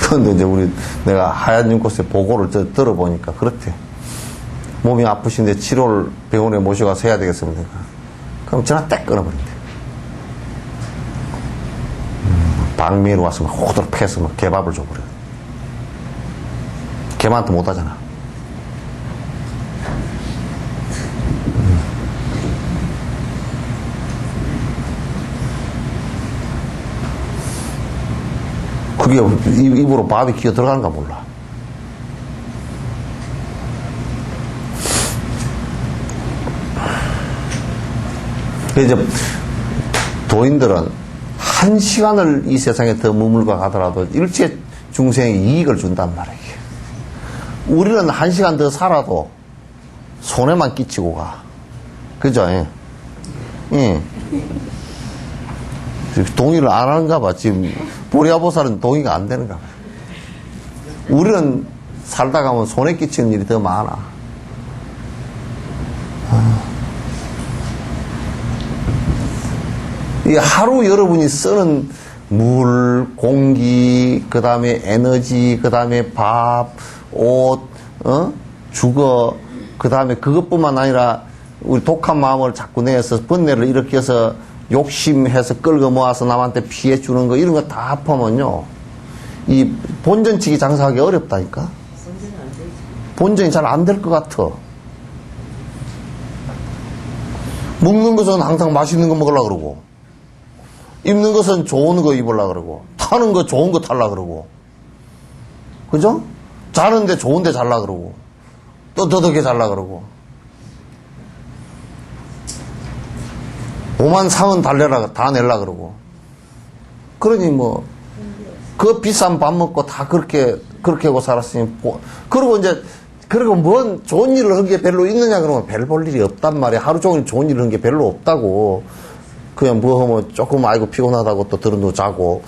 그런데 이제 내가 하얀 눈꽃에 보고를 들어보니까 그렇대. 몸이 아프신데 치료를 병원에 모셔가서 해야 되겠습니다. 그럼 전화 딱 끊어버린대. 방미로 와서 막 호도록 패서 막 개밥을 줘버려. 개만도 못하잖아. 그게 입으로 밥이 기어 들어가는가 몰라. 이제 도인들은 한 시간을 이 세상에 더 머물고 가더라도 일체 중생에 이익을 준단 말이에요. 우리는 한 시간 더 살아도 손해만 끼치고 가. 그죠? 예. 예. 동의를 안 하는가 봐. 지금 보리아보살은 동의가 안 되는가 봐. 우리는 살다 가면 손해 끼치는 일이 더 많아. 이 하루 여러분이 쓰는 물, 공기, 그 다음에 에너지, 그 다음에 밥, 옷, 주거, 그 다음에 그것뿐만 아니라 우리 독한 마음을 자꾸 내서 번뇌를 일으켜서 욕심해서 끌고 모아서 남한테 피해 주는 거 이런 거 다 합하면요. 이 본전치기 장사하기 어렵다니까? 본전이 잘 안 될 것 같아. 먹는 것은 항상 맛있는 거 먹으려고 그러고, 입는 것은 좋은 거 입으려고 그러고, 타는 거 좋은 거 타려고 그러고, 그죠? 자는데 좋은 데 잘라 그러고, 또 더덕에 잘라 그러고, 오만 상은 다 내려 그러고. 그러니 뭐, 그 비싼 밥 먹고 다 그렇게 하고 살았으니, 그리고 뭔 좋은 일을 한 게 별로 있느냐 그러면 별 볼 일이 없단 말이야. 하루 종일 좋은 일을 한 게 별로 없다고. 그냥 뭐 하면 조금 아이고 피곤하다고 또 들어누워 자고,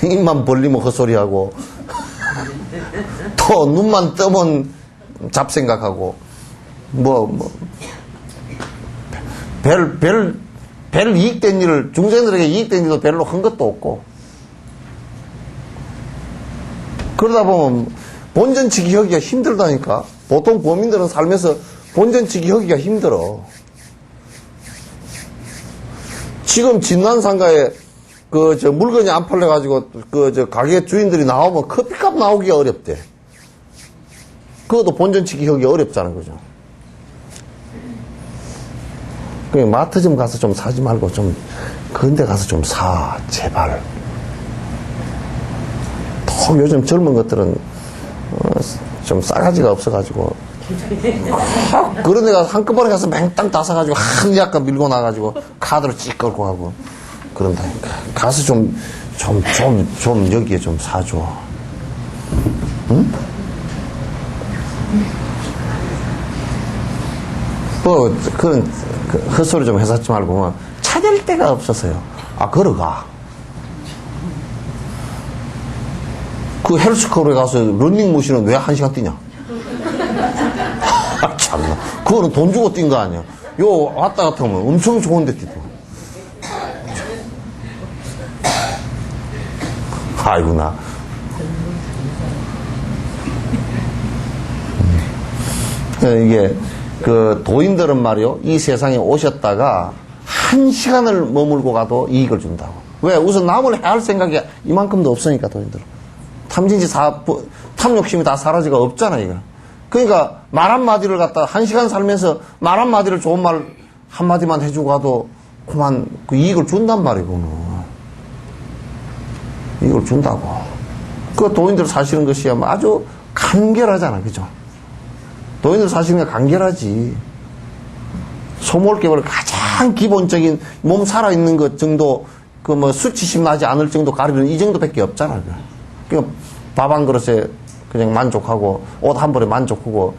입만 벌리면 헛소리하고, 또 눈만 뜨면 잡생각하고, 별 이익된 일을, 중생들에게 이익된 일도 별로 한 것도 없고, 그러다 보면 본전치기 하기가 힘들다니까. 보통 범인들은 살면서 본전치기 하기가 힘들어. 지금 진난상가에 물건이 안 팔려가지고 가게 주인들이 나오면 커피값 나오기가 어렵대. 그것도 본전치기 하기가 어렵잖아, 그죠? 그냥 마트 좀 가서 좀 사지 말고 좀 그런 데 가서 좀 사, 제발. 또 요즘 젊은 것들은 좀 싸가지가 없어가지고 그런 데 가서 한꺼번에 가서 맹땅 다 사가지고 한 약간 밀고 나가지고 카드로 찍 걸고 하고 그런다니까. 가서 좀 여기에 좀 사줘. 응? 헛소리 좀 해서 하지 말고, 찾을 데가 없어서요. 아, 걸어가. 그 헬스클럽에 가서 런닝머신은 왜 1시간 뛰냐? 아, 참나. 그거는 돈 주고 뛴 거 아니야. 요, 왔다 갔다 하면 엄청 좋은데 뛰고. 아이구나. 이게, 도인들은 말이요, 이 세상에 오셨다가 1시간을 머물고 가도 이익을 준다고. 왜? 우선 남을 해야 할 생각이 이만큼도 없으니까, 도인들은. 탐 욕심이 다 사라지가 없잖아, 이거. 그러니까, 말 한마디를 갖다 1시간 살면서 말 한마디를 좋은 말 한마디만 해주고 가도 그만 그 이익을 준단 말이구나. 이익을 준다고. 그 도인들 사시는 것이 아주 간결하잖아, 그죠? 도인들 사시는 게 간결하지. 소몰개월 가장 기본적인 몸 살아있는 것 정도, 수치심 나지 않을 정도 가리는 이 정도밖에 없잖아. 그러니까 밥 한 그릇에 그냥 만족하고, 옷 한 벌에 만족하고,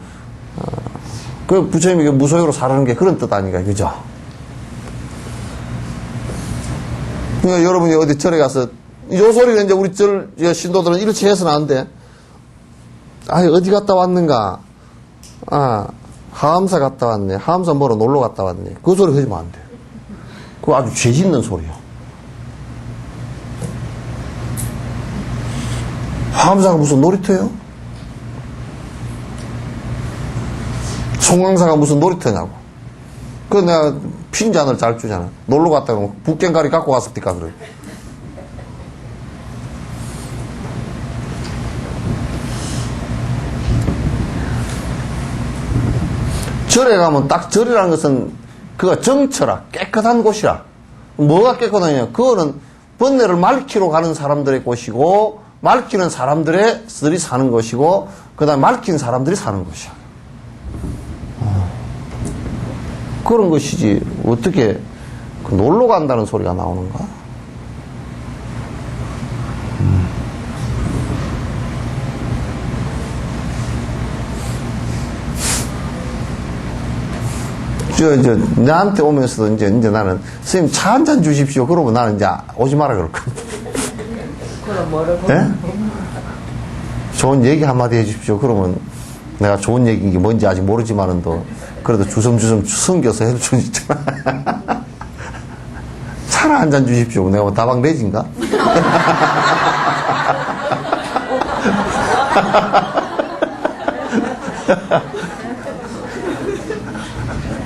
그 부처님이 무소유로 살아는 게 그런 뜻 아닌가, 그죠? 그러니까 여러분이 어디 절에 가서, 요 소리는 이제 우리 절 신도들은 이렇게 해서는 안 돼. 아, 어디 갔다 왔는가? 아, 하암사 갔다 왔네. 하암사 뭐로 놀러 갔다 왔네. 그 소리 하시면 안 돼. 그거 아주 죄 짓는 소리야. 하암사가 무슨 놀이터예요? 송강사가 무슨 놀이터냐고. 그 내가 핀잔을 잘 주잖아. 놀러 갔다 그러면 북경가리 갖고 왔을까 그래. 절에 가면 딱 절이라는 것은 그거 정처라. 깨끗한 곳이라. 뭐가 깨끗하냐? 그거는 번뇌를 맑히러 가는 사람들의 곳이고, 맑히는 사람들이 사는 것이고, 그 다음에 맑힌 사람들이 사는 것이야. 그런 것이지. 어떻게 놀러 간다는 소리가 나오는가? 나한테 오면서도 이제 나는, 선생님 차 한 잔 주십시오. 그러면 나는 이제 오지 마라 그럴거든. 그럼 뭐라고? 예? 좋은 얘기 한마디 해주십시오. 그러면 내가 좋은 얘기인 게 뭔지 아직 모르지만은 그래도 주섬주섬 숨겨서 해줄 수 있잖아. 차나 한 잔 주십시오. 내가 뭐 다방 내진가?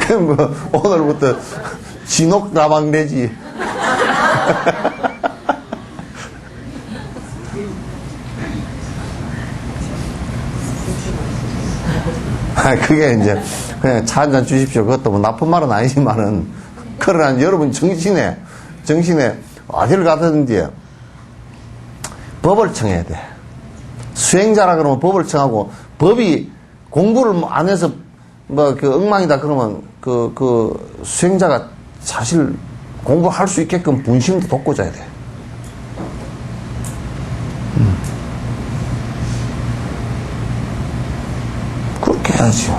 그럼 뭐 오늘부터 진옥 다방 내지. 그게 이제 그냥 차 한 잔 주십시오. 그것도 뭐 나쁜 말은 아니지만은, 그러나 여러분 정신에 어디를 가든지 법을 청해야 돼. 수행자라 그러면 법을 청하고, 법이 공부를 안 해서 엉망이다 그러면 그 수행자가 사실 공부할 수 있게끔 분심도 돋궈줘야 돼. 그렇게 해야지.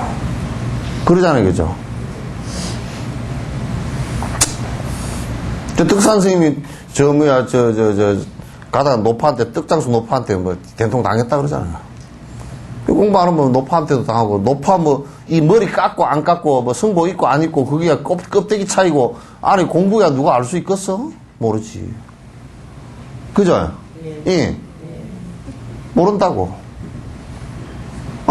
그러잖아요, 그죠? 떡산 스님이 가다가 노파한테, 떡장수 노파한테 된통 당했다 그러잖아요. 공부 안 하면 노파한테도 당하고, 노파 이 머리 깎고 안 깎고, 성복 있고 안 있고, 그게 껍데기 차이고, 아니, 공부야 누가 알 수 있겠어? 모르지. 그죠? 예. 모른다고.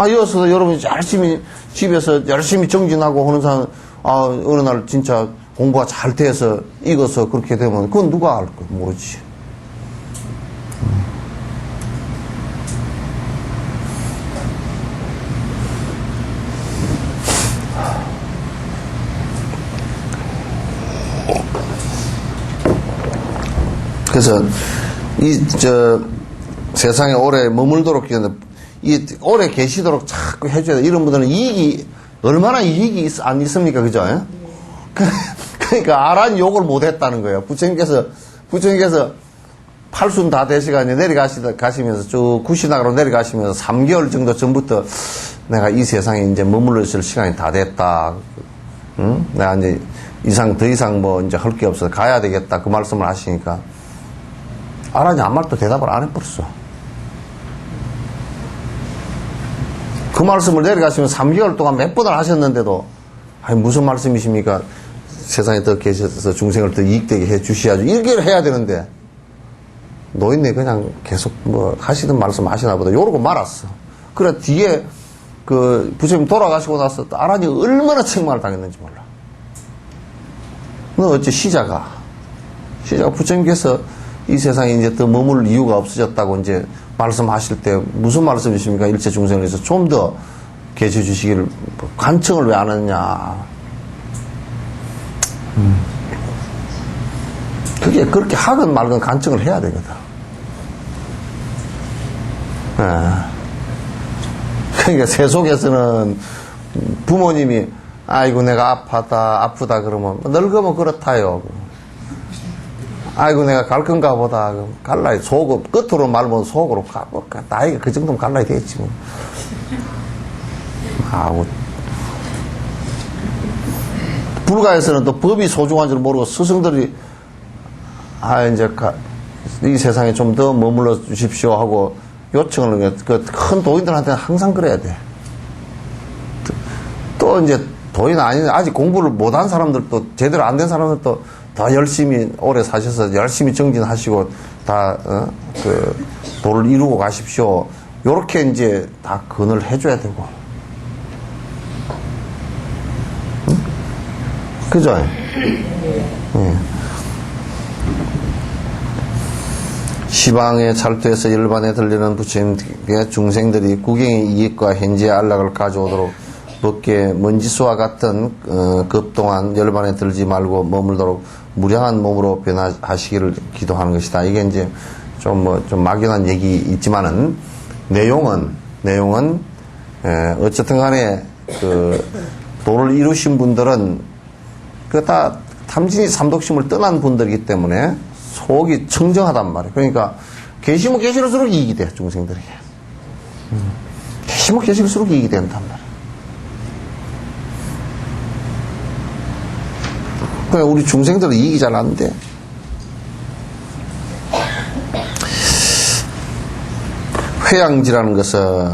이어서 여러분이 열심히, 집에서 열심히 정진하고 하는 사람, 어느 날 진짜 공부가 잘 돼서 익어서 그렇게 되면, 그건 누가 알 거 모르지. 그래서 세상에 오래 머물도록 오래 계시도록 자꾸 해줘야 돼. 이런 분들은 얼마나 이익이 안 있습니까? 그죠? 그러니까 아란 욕을 못 했다는 거예요. 부처님께서 팔순 다 되시가 이제 가시면서 쭉 구시나가로 내려가시면서 3개월 정도 전부터 내가 이 세상에 이제 머물러 있을 시간이 다 됐다. 응? 내가 이제 더 이상 뭐 이제 할 게 없어서 가야 되겠다. 그 말씀을 하시니까 아란이 아무 말도 대답을 안 해버렸어. 그 말씀을 내려가시면 3개월 동안 몇 번을 하셨는데도 아니 무슨 말씀이십니까? 세상에 더 계셔서 중생을 더 이익되게 해 주셔야죠. 이렇게 해야 되는데 노인네 그냥 계속 뭐 하시던 말씀 하시나 보다 요러고 말았어. 그래 뒤에 그 부처님 돌아가시고 나서 아란이 얼마나 책망을 당했는지 몰라. 너 어째 시자가 부처님께서 이 세상에 이제 더 머물 이유가 없어졌다고 이제 말씀하실 때 무슨 말씀이십니까? 일체 중생을 위해서 좀 더 계셔 주시기를 간청을 왜 안 하느냐. 그게 그렇게 하건 말건 간청을 해야 되거든. 그러니까 세속에서는 부모님이 아이고 내가 아프다 그러면 늙으면 그렇다요. 아이고 내가 갈 건가 보다. 갈라야 속으로 끝으로 말면 속으로 나이가 그 정도면 갈라야 되겠지 뭐. 불가에서는 또 법이 소중한 줄 모르고 스승들이 이제 이 세상에 좀 더 머물러 주십시오 하고 요청을 그 큰 도인들한테는 항상 그래야 돼. 또 이제 도인 아직 공부를 못한 사람들도 제대로 안 된 사람들도 더 열심히 오래 사셔서 열심히 정진하시고 다 그 도를 이루고 가십시오. 요렇게 이제 다 건을 해줘야 되고. 응? 그죠? 예. 시방에 찰투해서 열반에 들리는 부처님께 중생들이 구경의 이익과 현지의 안락을 가져오도록 법계 먼지수와 같은 급 동안 열반에 들지 말고 머물도록 무량한 몸으로 변화하시기를 기도하는 것이다. 이게 이제 좀 막연한 얘기 있지만은 내용은 어쨌든 간에 그 도를 이루신 분들은 그 다 탐진이 삼독심을 떠난 분들이기 때문에 속이 청정하단 말이에요. 그러니까 계시면 계실수록 이익이 돼 중생들에게. 계시면 계실수록 이익이 된단 말이에요. 그러니까 우리 중생들은 이익이 잘 안 돼. 회양지라는 것은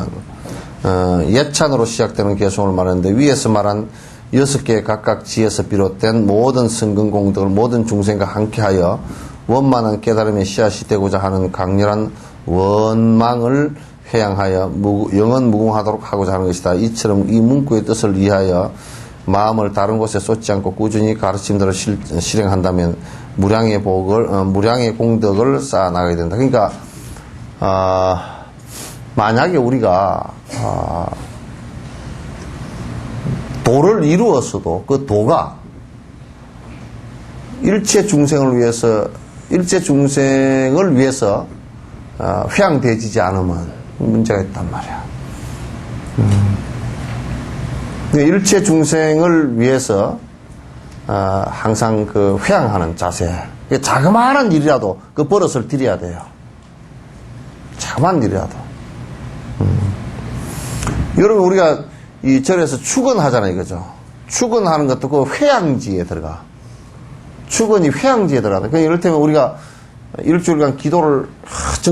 예찬으로 시작되는 개송을 말하는데 위에서 말한 6개의 각각 지에서 비롯된 모든 성근공덕을 모든 중생과 함께하여 원만한 깨달음의 씨앗이 되고자 하는 강렬한 원망을 회양하여 영원 무궁하도록 하고자 하는 것이다. 이처럼 이 문구의 뜻을 이해하여 마음을 다른 곳에 쏟지 않고 꾸준히 가르침들을 실행한다면 무량의 무량의 공덕을 쌓아나가게 된다. 그러니까 만약에 우리가 도를 이루었어도 그 도가 일체 중생을 위해서 회양되지 않으면 문제가 있단 말이야. 일체 중생을 위해서 항상 그 회양하는 자세, 자그마한 일이라도 그 버릇을 들여야 돼요. 자그마한 일이라도. 여러분 우리가 이 절에서 축언하잖아요, 그죠? 축언하는 것도 그 회양지에 들어가. 축언이 회양지에 들어가다. 그러니까 이를테면 우리가 일주일간 기도를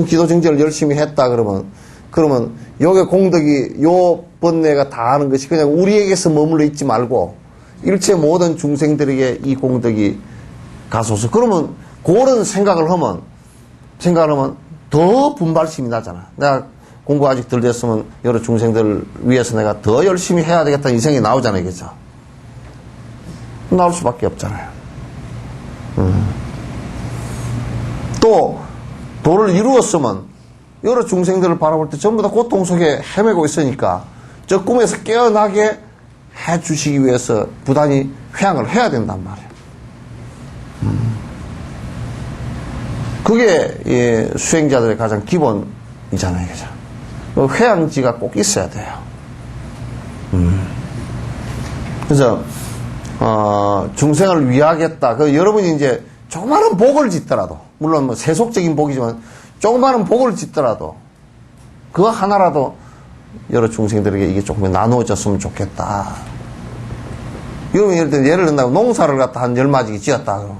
기도 정제를 열심히 했다 그러면 요게 공덕이 요 번뇌가 다 하는 것이 그냥 우리에게서 머물러 있지 말고 일체 모든 중생들에게 이 공덕이 가소서. 그러면 그런 생각을 하면 더 분발심이 나잖아. 내가 공부 아직 덜 됐으면 여러 중생들 위해서 내가 더 열심히 해야 되겠다는 이 생각이 나오잖아요, 그죠? 나올 수밖에 없잖아요. 또 도를 이루었으면 여러 중생들을 바라볼 때 전부 다 고통 속에 헤매고 있으니까 저 꿈에서 깨어나게 해 주시기 위해서 부단히 회양을 해야 된단 말이에요. 그게 수행자들의 가장 기본이잖아요, 그죠? 회양지가 꼭 있어야 돼요. 그래서 중생을 위하겠다. 여러분이 이제 조그마한 복을 짓더라도, 물론 뭐 세속적인 복이지만 조그마한 복을 짓더라도 그거 하나라도 여러 중생들에게 이게 조금 나누어졌으면 좋겠다. 이러면 예를 든다고 농사를 갖다 한 10마지기 지었다. 그럼.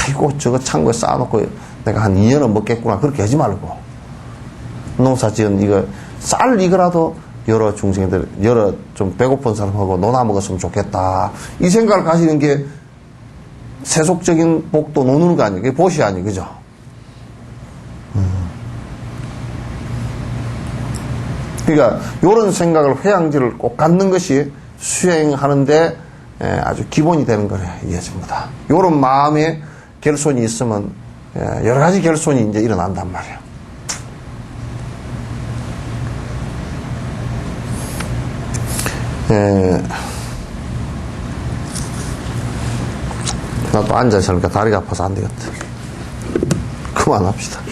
아이고, 저거 창고에 쌓아놓고 내가 한 2년은 먹겠구나. 그렇게 하지 말고. 농사 지은 이거, 쌀 이거라도 여러 중생들, 여러 좀 배고픈 사람하고 노나 먹었으면 좋겠다. 이 생각을 가지는 게 세속적인 복도 노는 거 아니에요. 그게 보시 아니에요. 그죠? 그러니까 이런 생각을 회양지를 꼭 갖는 것이 수행하는데 아주 기본이 되는 거래 이해집니다. 이런 마음에 결손이 있으면 여러 가지 결손이 이제 일어난단 말이에요. 나 또 앉아있으니까 다리가 아파서 안 되겠다. 그만합시다.